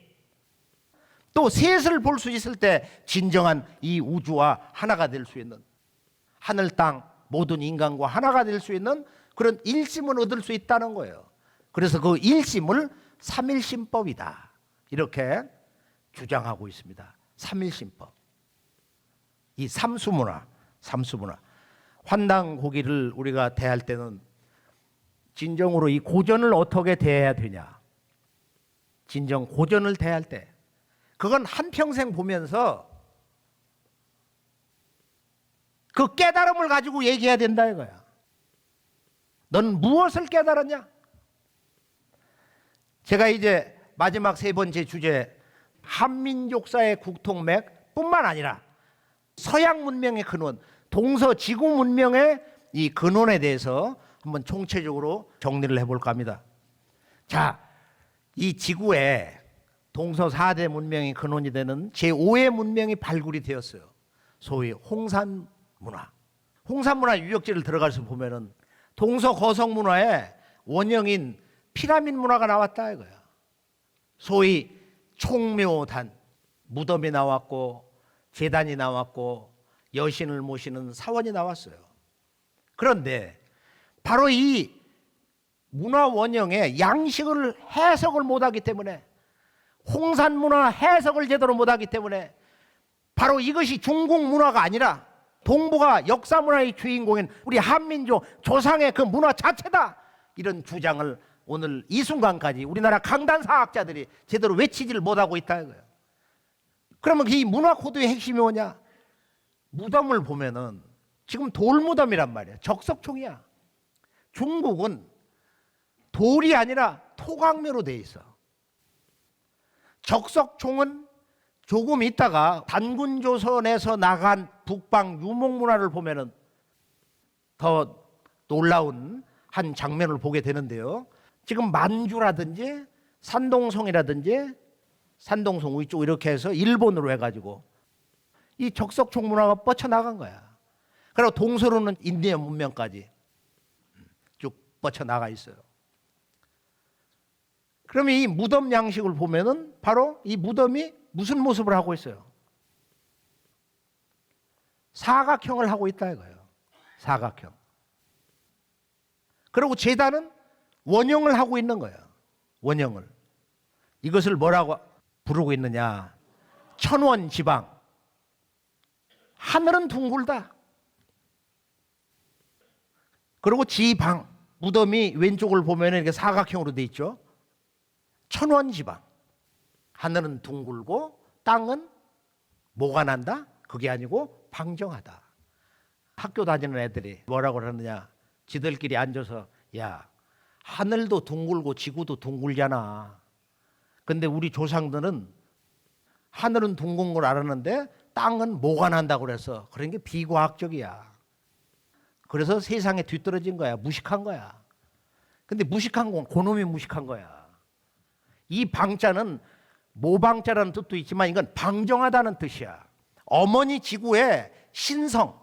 [SPEAKER 2] 또 셋을 볼 수 있을 때 진정한 이 우주와 하나가 될 수 있는, 하늘 땅 모든 인간과 하나가 될 수 있는 그런 일심을 얻을 수 있다는 거예요. 그래서 그 일심을 삼일심법이다 이렇게 주장하고 있습니다. 삼일심법. 이 삼수문화. 환단고기를 우리가 대할 때는 진정으로 이 고전을 어떻게 대해야 되냐. 진정 고전을 대할 때 그건 한평생 보면서 그 깨달음을 가지고 얘기해야 된다 이거야. 넌 무엇을 깨달았냐? 제가 이제 마지막 세 번째 주제, 한민족사의 국통맥 뿐만 아니라 서양 문명의 근원, 동서지구 문명의 이 근원에 대해서 한번 총체적으로 정리를 해볼까 합니다. 자, 이 지구에 동서 4대 문명의 근원이 되는 제5의 문명이 발굴이 되었어요. 소위 홍산 문화. 홍산 문화 유적지를 들어가서 보면은 동서 거성 문화의 원형인 피라미드 문화가 나왔다 이거야. 소위 총묘단, 무덤이 나왔고 제단이 나왔고 여신을 모시는 사원이 나왔어요. 그런데 바로 이 문화 원형의 양식을 해석을 못하기 때문에, 홍산 문화 해석을 제대로 못하기 때문에 바로 이것이 중국 문화가 아니라 동북아 역사 문화의 주인공인 우리 한민족 조상의 그 문화 자체다, 이런 주장을 오늘 이 순간까지 우리나라 강단사학자들이 제대로 외치지를 못하고 있다 이거예요. 그러면 이 문화 코드의 핵심이 뭐냐? 무덤을 보면은 지금 돌무덤이란 말이야. 적석총이야. 중국은 돌이 아니라 토광묘로 돼 있어. 적석총은 조금 있다가 단군조선에서 나간 북방 유목문화를 보면은 더 놀라운 한 장면을 보게 되는데요. 지금 만주라든지 산동성이라든지 산동성 위쪽 이렇게 해서 일본으로 해가지고 이 적석총 문화가 뻗쳐나간 거야. 그리고 동서로는 인디아 문명까지 쭉 뻗쳐나가 있어요. 그러면 이 무덤 양식을 보면은 바로 이 무덤이 무슨 모습을 하고 있어요? 사각형을 하고 있다 이거예요. 사각형. 그리고 제단은 원형을 하고 있는 거예요. 원형을. 이것을 뭐라고 부르고 있느냐? 천원지방. 하늘은 둥글다. 그리고 지방. 무덤이 왼쪽을 보면 이렇게 사각형으로 돼 있죠. 천원지방. 하늘은 둥글고 땅은 뭐가 난다? 그게 아니고 방정하다. 학교 다니는 애들이 뭐라고 그러느냐? 지들끼리 앉아서 야, 하늘도 둥글고 지구도 둥글잖아. 근데 우리 조상들은 하늘은 둥근 걸 알았는데 땅은 뭐가 난다고 그래서 그런 게 비과학적이야. 그래서 세상에 뒤떨어진 거야. 무식한 거야. 근데 무식한 건 그놈이 무식한 거야. 이 방자는 모방자라는 뜻도 있지만 이건 방정하다는 뜻이야. 어머니 지구의 신성,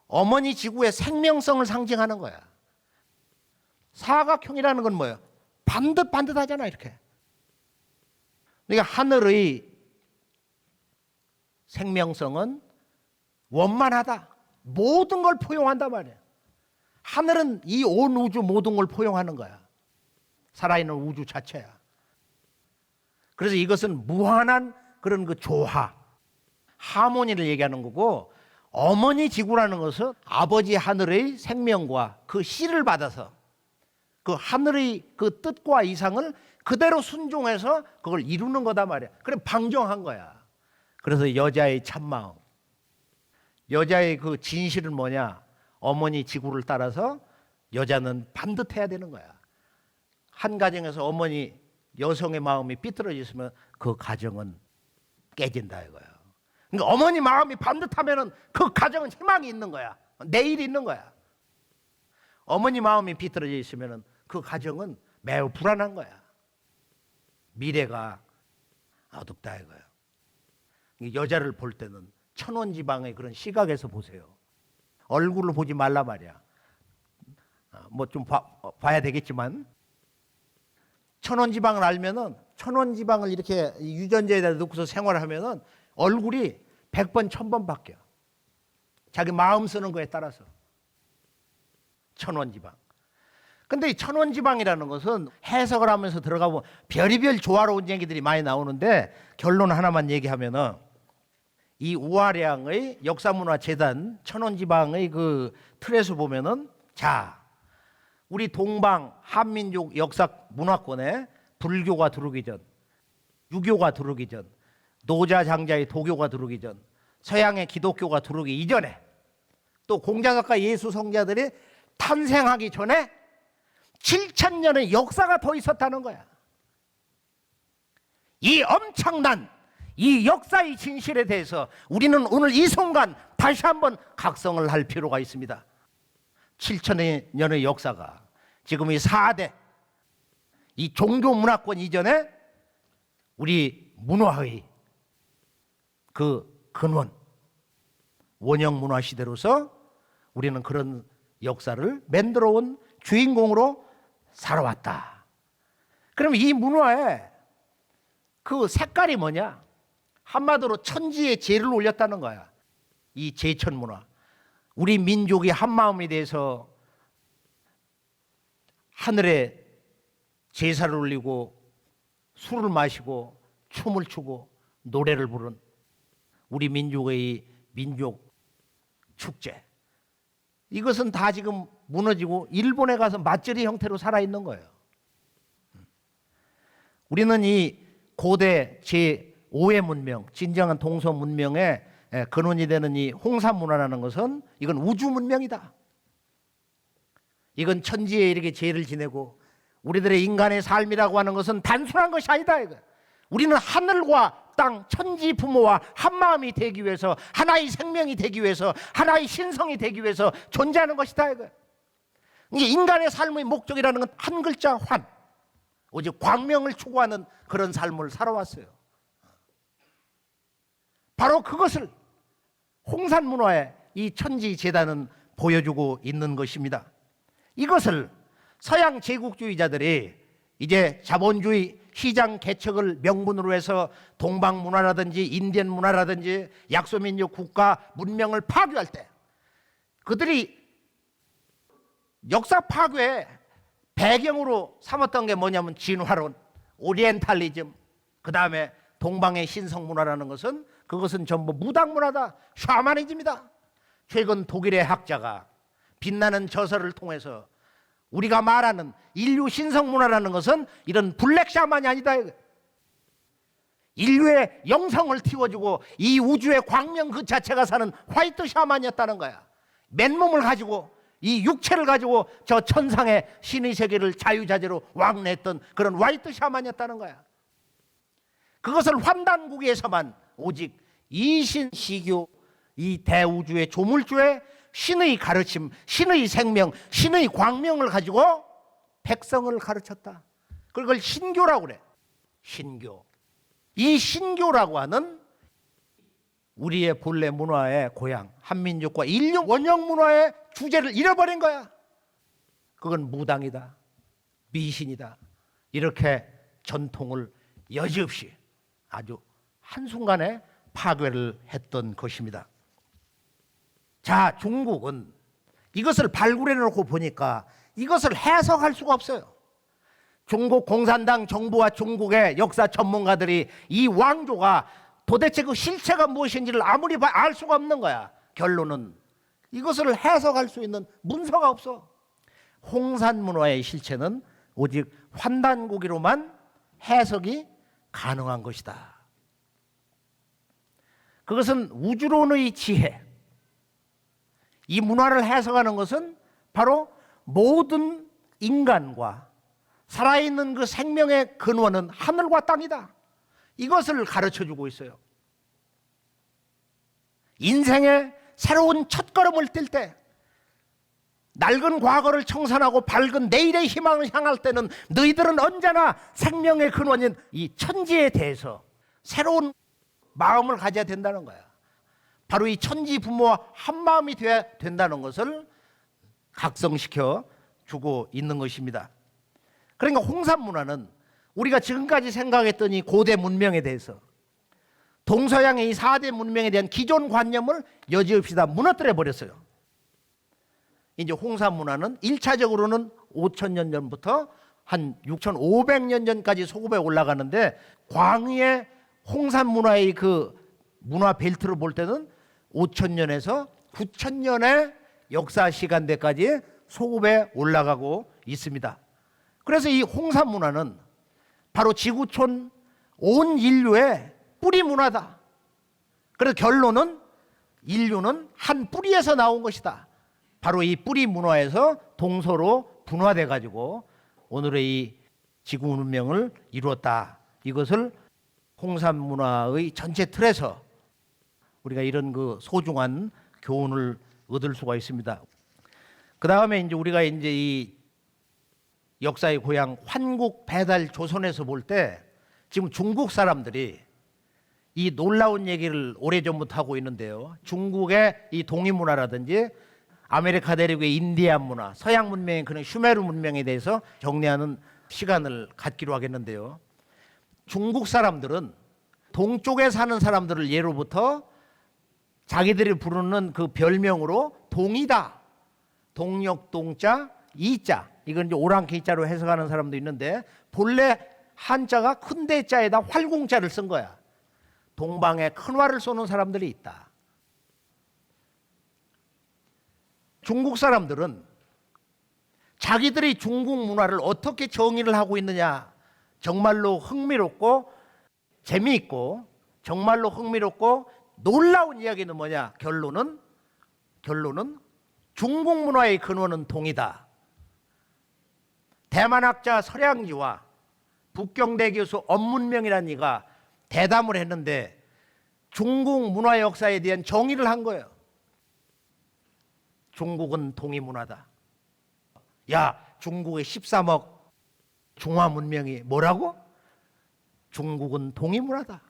[SPEAKER 2] 어머니 지구의 생명성을 상징하는 거야. 사각형이라는 건 뭐예요? 반듯반듯하잖아 이렇게. 그러니까 하늘의 생명성은 원만하다. 모든 걸 포용한단 말이야. 하늘은 이 온 우주 모든 걸 포용하는 거야. 살아있는 우주 자체야. 그래서 이것은 무한한 그런 그 조화, 하모니를 얘기하는 거고, 어머니 지구라는 것은 아버지 하늘의 생명과 그 씨를 받아서 그 하늘의 그 뜻과 이상을 그대로 순종해서 그걸 이루는 거다 말이야. 그래 방정한 거야. 그래서 여자의 참마음, 여자의 그 진실은 뭐냐? 어머니 지구를 따라서 여자는 반듯해야 되는 거야. 한 가정에서 어머니 여성의 마음이 삐뚤어져 있으면 그 가정은 깨진다 이거야. 그러니까 어머니 마음이 반듯하면은 그 가정은 희망이 있는 거야. 내일이 있는 거야. 어머니 마음이 삐뚤어져 있으면은 그 가정은 매우 불안한 거야. 미래가 어둡다 이거야. 여자를 볼 때는 천원지방의 그런 시각에서 보세요. 얼굴을 보지 말라 말이야. 뭐 좀 봐야 되겠지만 천원지방을 알면은 천원지방을 이렇게 유전자에다 넣고서 생활하면은 얼굴이 100번 1000번 바뀌어. 자기 마음 쓰는 거에 따라서. 천원지방. 근데 이 천원지방이라는 것은 해석을 하면서 들어가보면 별의별 조화로운 얘기들이 많이 나오는데 결론 하나만 얘기하면은 이 우아량의 역사문화재단 천원지방의 그 틀에서 보면은 자, 우리 동방 한민족 역사 문화권에 불교가 들어오기 전, 유교가 들어오기 전, 노자장자의 도교가 들어오기 전, 서양의 기독교가 들어오기 이전에 또 공자각과 예수 성자들이 탄생하기 전에 7000년의 역사가 더 있었다는 거야. 이 엄청난 이 역사의 진실에 대해서 우리는 오늘 이 순간 다시 한번 각성을 할 필요가 있습니다. 7000년의 역사가 지금 이 4대 이 종교 문화권 이전에 우리 문화의 그 근원 원형 문화 시대로서 우리는 그런 역사를 만들어 온 주인공으로 살아왔다. 그럼 이 문화에 그 색깔이 뭐냐? 한마디로 천지에 제를 올렸다는 거야. 이 제천 문화. 우리 민족이 한마음에 대해서 하늘에 제사를 올리고 술을 마시고 춤을 추고 노래를 부른 우리 민족의 민족 축제. 이것은 다 지금 무너지고 일본에 가서 맛절이 형태로 살아있는 거예요. 우리는 이 고대 제5의 문명, 진정한 동서 문명의 근원이 되는 이 홍산 문화라는 것은 이건 우주 문명이다. 이건 천지에 이렇게 제를 지내고 우리들의 인간의 삶이라고 하는 것은 단순한 것이 아니다. 이거. 우리는 하늘과 땅, 천지 부모와 한마음이 되기 위해서 하나의 생명이 되기 위해서 하나의 신성이 되기 위해서 존재하는 것이다. 이거. 이게 인간의 삶의 목적이라는 건 한 글자 환. 오직 광명을 추구하는 그런 삶을 살아왔어요. 바로 그것을 홍산 문화의 이 천지 재단은 보여주고 있는 것입니다. 이것을 서양 제국주의자들이 이제 자본주의 시장 개척을 명분으로 해서 동방 문화라든지 인디언 문화라든지 약소민족 국가 문명을 파괴할 때 그들이 역사 파괴의 배경으로 삼았던 게 뭐냐면 진화론, 오리엔탈리즘, 그 다음에 동방의 신성 문화라는 것은 그것은 전부 무당 문화다, 샤머니즘이다. 최근 독일의 학자가 빛나는 저서를 통해서 우리가 말하는 인류 신성 문화라는 것은 이런 블랙 샤만이 아니다. 인류의 영성을 틔워주고 이 우주의 광명 그 자체가 사는 화이트 샤만이었다는 거야. 맨몸을 가지고 이 육체를 가지고 저 천상의 신의 세계를 자유자재로 왕래했던 그런 화이트 샤만이었다는 거야. 그것을 환단국에서만 오직 이신시교 이 대우주의 조물주의 신의 가르침, 신의 생명, 신의 광명을 가지고 백성을 가르쳤다. 그걸 신교라고 그래. 신교. 이 신교라고 하는 우리의 본래 문화의 고향, 한민족과 인류 원형 문화의 주제를 잃어버린 거야. 그건 무당이다, 미신이다. 이렇게 전통을 여지없이 아주 한순간에 파괴를 했던 것입니다. 자, 중국은 이것을 발굴해 놓고 보니까 이것을 해석할 수가 없어요. 중국 공산당 정부와 중국의 역사 전문가들이 이 왕조가 도대체 그 실체가 무엇인지를 아무리 알 수가 없는 거야. 결론은 이것을 해석할 수 있는 문서가 없어. 홍산 문화의 실체는 오직 환단고기로만 해석이 가능한 것이다. 그것은 우주론의 지혜. 이 문화를 해석하는 것은 바로 모든 인간과 살아있는 그 생명의 근원은 하늘과 땅이다. 이것을 가르쳐주고 있어요. 인생의 새로운 첫걸음을 뗄 때, 낡은 과거를 청산하고 밝은 내일의 희망을 향할 때는 너희들은 언제나 생명의 근원인 이 천지에 대해서 새로운 마음을 가져야 된다는 거야. 바로 이 천지 부모와 한 마음이 되어야 된다는 것을 각성시켜 주고 있는 것입니다. 그러니까 홍산 문화는 우리가 지금까지 생각했던 이 고대 문명에 대해서, 동서양의 이 4대 문명에 대한 기존 관념을 여지없이 다 무너뜨려 버렸어요. 이제 홍산 문화는 1차적으로는 5,000년 전부터 한 6,500년 전까지 소급에 올라가는데, 광의의 홍산 문화의 그 문화 벨트를 볼 때는 5,000년에서 9,000년의 역사 시간대까지 소급에 올라가고 있습니다. 그래서 이 홍산 문화는 바로 지구촌 온 인류의 뿌리 문화다. 그래서 결론은 인류는 한 뿌리에서 나온 것이다. 바로 이 뿌리 문화에서 동서로 분화돼 가지고 오늘의 이 지구 문명을 이루었다. 이것을 홍산 문화의 전체 틀에서 우리가 이런 그 소중한 교훈을 얻을 수가 있습니다. 그 다음에 이제 우리가 이제 이 역사의 고향 환국 배달 조선에서 볼 때 지금 중국 사람들이 이 놀라운 얘기를 오래전부터 하고 있는데요. 중국의 이 동이 문화라든지 아메리카 대륙의 인디안 문화, 서양 문명의 그런 슈메르 문명에 대해서 정리하는 시간을 갖기로 하겠는데요. 중국 사람들은 동쪽에 사는 사람들을 예로부터 자기들이 부르는 그 별명으로 동이다. 동력 동자, 이자. 이건 이제 오랑캐자로 해석하는 사람도 있는데, 본래 한자가 큰 대자에다 활궁자를 쓴 거야. 동방에 큰 활을 쏘는 사람들이 있다. 중국 사람들은 자기들이 중국 문화를 어떻게 정의를 하고 있느냐, 정말로 흥미롭고 재미있고 정말로 흥미롭고 놀라운 이야기는 뭐냐? 결론은 중국 문화의 근원은 동이다. 대만학자 설양지와 북경대 교수 엄문명이라는 이가 대담을 했는데 중국 문화 역사에 대한 정의를 한 거예요. 중국은 동이 문화다. 야, 중국의 13억 중화 문명이 뭐라고? 중국은 동이 문화다.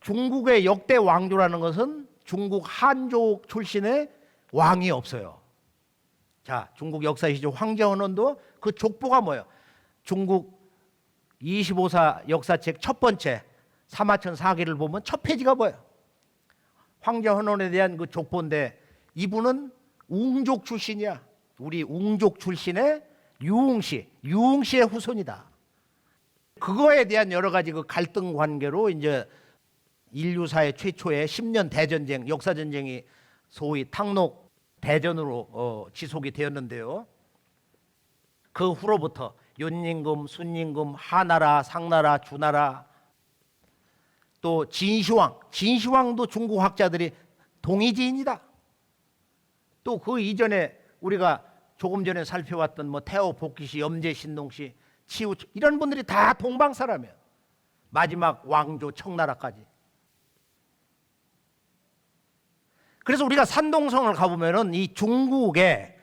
[SPEAKER 2] 중국의 역대 왕조라는 것은 중국 한족 출신의 왕이 없어요. 자, 중국 역사시죠. 황제헌원도 그 족보가 뭐예요? 중국 25사 역사책 첫 번째 사마천 사기를 보면 첫 페이지가 뭐예요? 황제헌원에 대한 그 족보인데, 이분은 웅족 출신이야. 우리 웅족 출신의 유웅시의 후손이다. 그거에 대한 여러 가지 그 갈등 관계로 이제 인류사의 최초의 10년 대전쟁, 역사전쟁이 소위 탕록 대전으로 지속이 되었는데요. 그 후로부터 윤임금, 순임금, 하나라, 상나라, 주나라, 또 진시황도 중국 학자들이 동이지인이다. 또 그 이전에 우리가 조금 전에 살펴봤던 뭐 태호 복기시, 염제 신동시, 치우, 이런 분들이 다 동방 사람이에요. 마지막 왕조 청나라까지. 그래서 우리가 산동성을 가보면은 이 중국의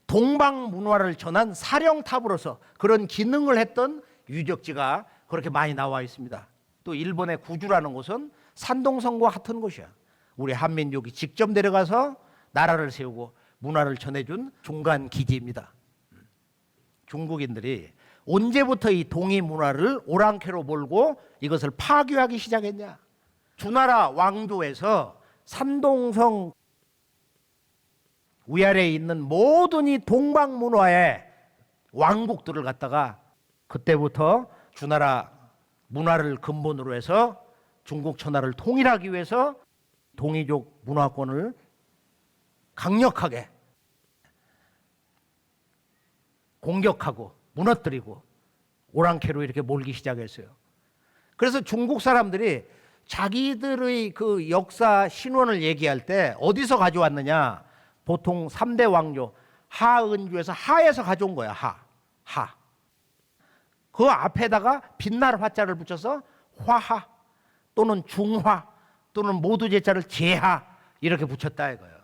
[SPEAKER 2] 동방 문화를 전한 사령탑으로서 그런 기능을 했던 유적지가 그렇게 많이 나와 있습니다. 또 일본의 구주라는 곳은 산동성과 같은 곳이야. 우리 한민족이 직접 내려가서 나라를 세우고 문화를 전해준 중간 기지입니다. 중국인들이 언제부터 이 동이 문화를 오랑캐로 몰고 이것을 파괴하기 시작했냐? 주나라 왕조에서 산동성 위아래에 있는 모든 이 동방 문화의 왕국들을 갖다가 그때부터 주나라 문화를 근본으로 해서 중국 천하를 통일하기 위해서 동이족 문화권을 강력하게 공격하고 무너뜨리고 오랑캐로 이렇게 몰기 시작했어요. 그래서 중국 사람들이 자기들의 그 역사 신원을 얘기할 때 어디서 가져왔느냐? 보통 3대 왕조 하은주에서 하에서 가져온 거야. 하. 그 앞에다가 빛날 화자를 붙여서 화하 또는 중화 또는 모두 제자를 제하 이렇게 붙였다 이거예요.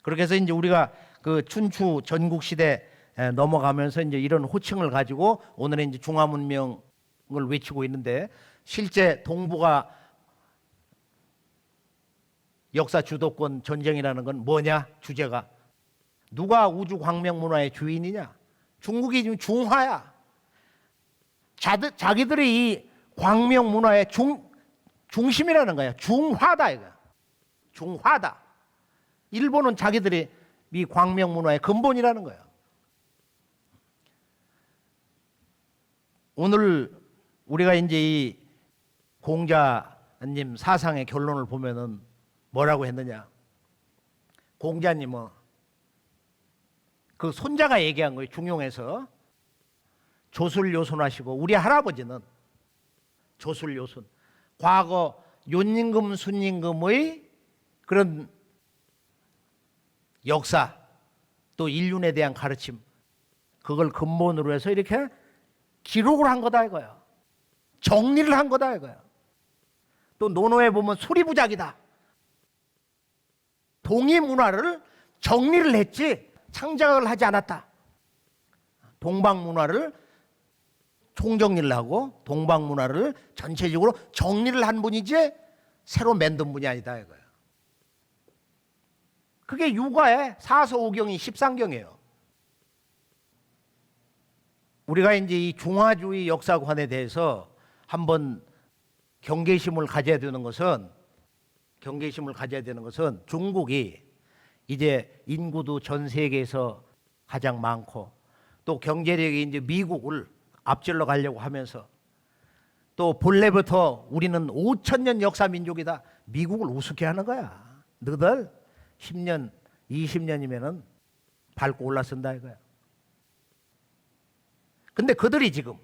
[SPEAKER 2] 그렇게 해서 이제 우리가 그 춘추 전국 시대 넘어가면서 이제 이런 호칭을 가지고 오늘은 이제 중화 문명을 외치고 있는데, 실제 동북아 역사 주도권 전쟁이라는 건 뭐냐? 주제가 누가 우주 광명 문화의 주인이냐? 중국이 지금 중화야. 자기들이 이 광명 문화의 중심이라는 거야. 중화다 이거. 중화다. 일본은 자기들이 이 광명 문화의 근본이라는 거야. 오늘 우리가 이제 이 공자님 사상의 결론을 보면은 뭐라고 했느냐? 공자님은 그 손자가 얘기한 거예요. 중용에서 조술요순하시고, 우리 할아버지는 조술요순, 과거 윤임금 순임금의 그런 역사 또 인륜에 대한 가르침, 그걸 근본으로 해서 이렇게 기록을 한 거다 이거야. 정리를 한 거다 이거야. 또 논어에 보면 수리부작이다. 동이 문화를 정리를 했지 창작을 하지 않았다. 동방 문화를 총정리를 하고 동방 문화를 전체적으로 정리를 한 분이지 새로 만든 분이 아니다 이거야. 그게 육아의 사서오경이 13경이에요. 우리가 이제 이 중화주의 역사관에 대해서 한번 경계심을 가져야 되는 것은 중국이 이제 인구도 전 세계에서 가장 많고, 또 경제력이 이제 미국을 앞질러 가려고 하면서, 또 본래부터 우리는 5,000년 역사 민족이다. 미국을 우습게 하는 거야. 너희들 10년, 20년이면은 밟고 올라선다 이거야. 근데 그들이 지금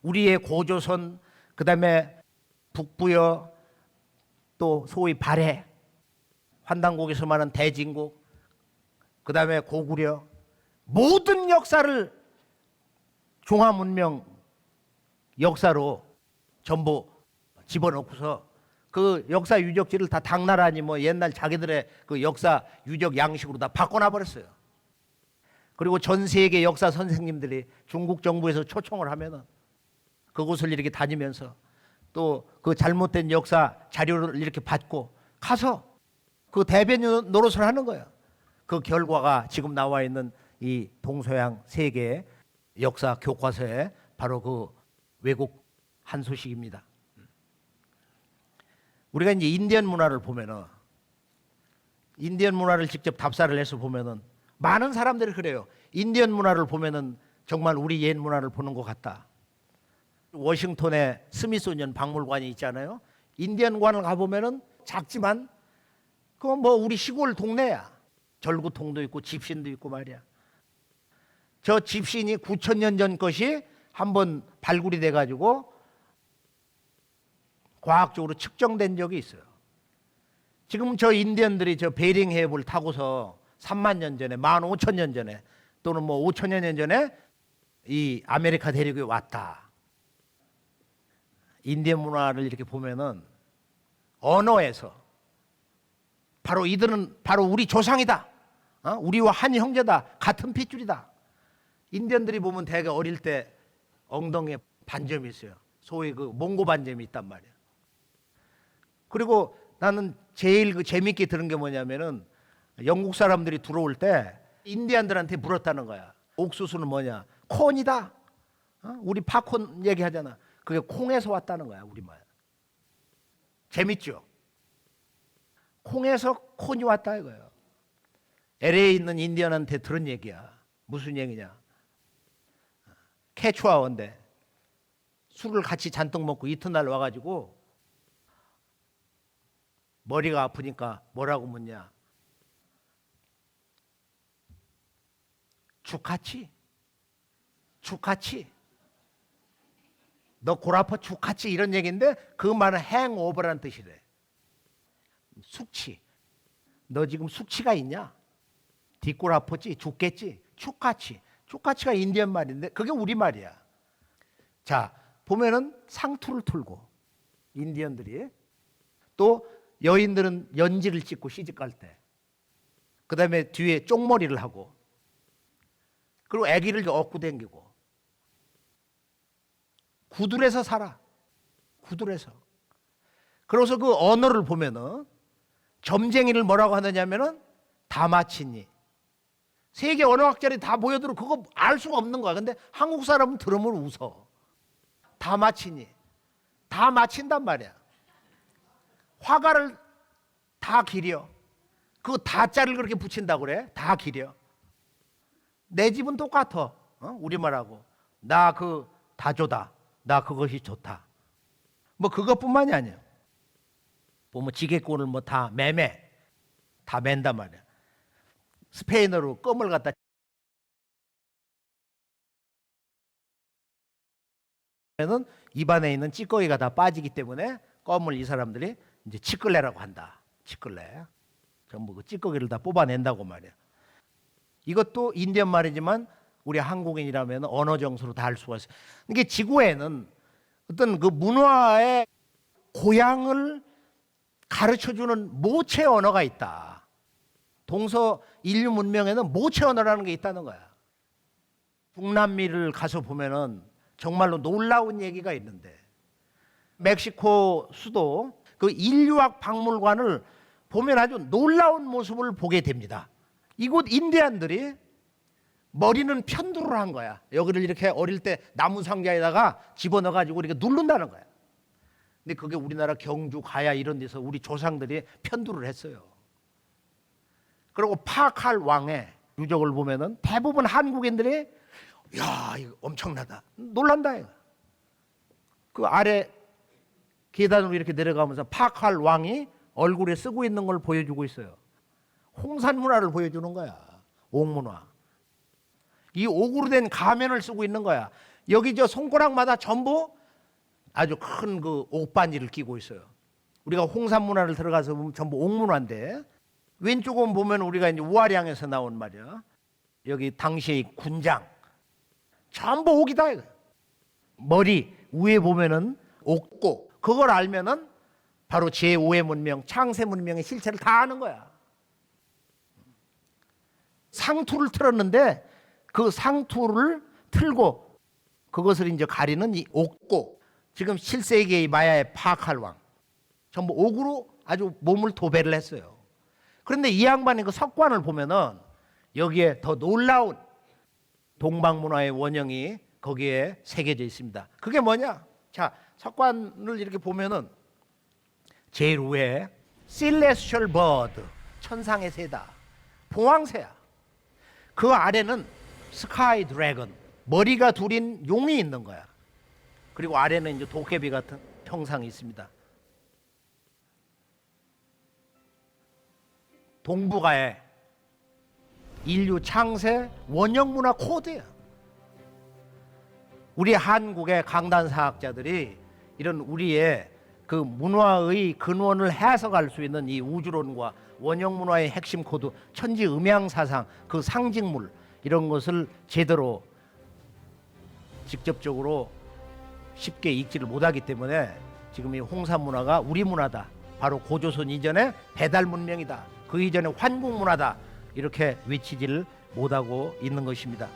[SPEAKER 2] 우리의 고조선, 그다음에 북부여, 또 소위 발해, 환단국에서 말하는 대진국, 그다음에 고구려, 모든 역사를 중화문명 역사로 전부 집어넣고서 그 역사 유적지를 다 당나라니 뭐 옛날 자기들의 그 역사 유적 양식으로 다 바꿔놔 버렸어요. 그리고 전 세계 역사 선생님들이 중국 정부에서 초청을 하면은 그곳을 이렇게 다니면서 또 그 잘못된 역사 자료를 이렇게 받고 가서 그 대변인 노릇을 하는 거예요. 그 결과가 지금 나와 있는 이 동서양 세계 역사 교과서에 바로 그 왜곡 한 소식입니다. 우리가 이제 인디언 문화를 보면은, 인디언 문화를 직접 답사를 해서 보면은 많은 사람들이 그래요. 인디언 문화를 보면은 정말 우리 옛 문화를 보는 것 같다. 워싱턴에 스미소니언 박물관이 있잖아요. 인디언관을 가보면은 작지만 그건 뭐 우리 시골 동네야. 절구통도 있고 집신도 있고 말이야. 저 집신이 9,000년 전 것이 한번 발굴이 돼가지고 과학적으로 측정된 적이 있어요. 지금 저 인디언들이 저 베링 해협을 타고서 3만 년 전에, 15,000년 전에, 또는 뭐 5,000여 년 전에 이 아메리카 대륙에 왔다. 인디언 문화를 이렇게 보면은 언어에서 바로 이들은 바로 우리 조상이다. 우리와 한 형제다. 같은 핏줄이다. 인디언들이 보면 대개 어릴 때 엉덩이에 반점이 있어요. 소위 그 몽고 반점이 있단 말이야. 그리고 나는 제일 그 재밌게 들은 게 뭐냐면은 영국 사람들이 들어올 때 인디안들한테 물었다는 거야. 옥수수는 뭐냐? 콘이다. 우리 팝콘 얘기하잖아. 그게 콩에서 왔다는 거야, 우리말. 재밌죠? 콩에서 콘이 왔다 이거예요. LA에 있는 인디언한테 들은 얘기야. 무슨 얘기냐? 캐추아어인데 술을 같이 잔뜩 먹고 이튿날 와가지고 머리가 아프니까 뭐라고 묻냐? 죽같이? 죽같이? 너 골 아파 죽같이? 이런 얘기인데 그 말은 행오버라는 뜻이래. 숙취. 너 지금 숙취가 있냐? 뒷골 아팠지? 죽겠지? 죽같이. 죽같이가 인디언 말인데 그게 우리 말이야. 자, 보면은 상투를 틀고 인디언들이, 또 여인들은 연지를 찍고 시집갈 때, 그 다음에 뒤에 쪽머리를 하고, 그리고 아기를 업고 댕기고, 구둘에서 살아. 구둘에서. 그래서 그 언어를 보면은 점쟁이를 뭐라고 하느냐면은 다마치니. 세계 언어학자들이 다 모여들어 그거 알 수가 없는 거야. 근데 한국 사람은 들으면 웃어. 다마치니. 다 마친단 말이야. 화가를 다 기려. 그 다자를 그렇게 붙인다고 그래. 다 기려. 내 집은 똑같아. 우리말하고. 나 그 다조다. 나 그것이 좋다. 뭐 그것뿐만이 아니야. 보면 지게꾼을 뭐 다 매매. 다 맨단 말이야. 스페인어로 껌을 갖다 는 입안에 있는 찌꺼기가 다 빠지기 때문에 껌을 이 사람들이 이제 치끌레라고 한다. 치끌레. 전부 그 찌꺼기를 다 뽑아낸다고 말이야. 이것도 인디언 말이지만 우리 한국인이라면 언어 정서로 다 알 수가 있어요. 이게 지구에는 어떤 그 문화의 고향을 가르쳐주는 모체 언어가 있다. 동서 인류 문명에는 모체 언어라는 게 있다는 거야. 중남미를 가서 보면은 정말로 놀라운 얘기가 있는데, 멕시코 수도 그 인류학 박물관을 보면 아주 놀라운 모습을 보게 됩니다. 이곳 인디안들이 머리는 편두를 한 거야. 여기를 이렇게 어릴 때 나무 상자에다가 집어넣어가지고 이렇게 누른다는 거야. 근데 그게 우리나라 경주, 가야 이런 데서 우리 조상들이 편두를 했어요. 그리고 파칼 왕의 유적을 보면은 대부분 한국인들이 야, 이거 엄청나다. 놀란다. 이거. 그 아래 계단으로 이렇게 내려가면서 파칼 왕이 얼굴에 쓰고 있는 걸 보여주고 있어요. 홍산 문화를 보여주는 거야. 옥문화. 이 옥으로 된 가면을 쓰고 있는 거야. 여기 저 손가락마다 전부 아주 큰 그 옥반지를 끼고 있어요. 우리가 홍산 문화를 들어가서 보면 전부 옥문화인데, 왼쪽은 보면 우리가 이제 우아량에서 나온 말이야. 여기 당시의 군장. 전부 옥이다. 이거. 머리 위에 보면은 옥고. 그걸 알면은 바로 제5의 문명, 창세 문명의 실체를 다 아는 거야. 상투를 틀었는데 그 상투를 틀고 그것을 이제 가리는 이 옥고. 지금 7세기의 마야의 파칼왕. 전부 옥으로 아주 몸을 도배를 했어요. 그런데 이 양반의 그 석관을 보면은 여기에 더 놀라운 동방문화의 원형이 거기에 새겨져 있습니다. 그게 뭐냐? 자, 석관을 이렇게 보면은 제일 위에 Celestial Bird, 천상의 새다. 봉황새야. 그 아래는 Sky Dragon, 머리가 둘인 용이 있는 거야. 그리고 아래는 이제 도깨비 같은 형상이 있습니다. 동북아의 인류 창세 원형 문화 코드야. 우리 한국의 강단사학자들이 이런 우리의 그 문화의 근원을 해석할 수 있는 이 우주론과 원형 문화의 핵심 코드, 천지 음양 사상, 그 상징물 이런 것을 제대로 직접적으로 쉽게 읽지를 못하기 때문에 지금 이 홍산 문화가 우리 문화다. 바로 고조선 이전의 배달 문명이다. 그 이전의 환국 문화다. 이렇게 외치지를 못하고 있는 것입니다.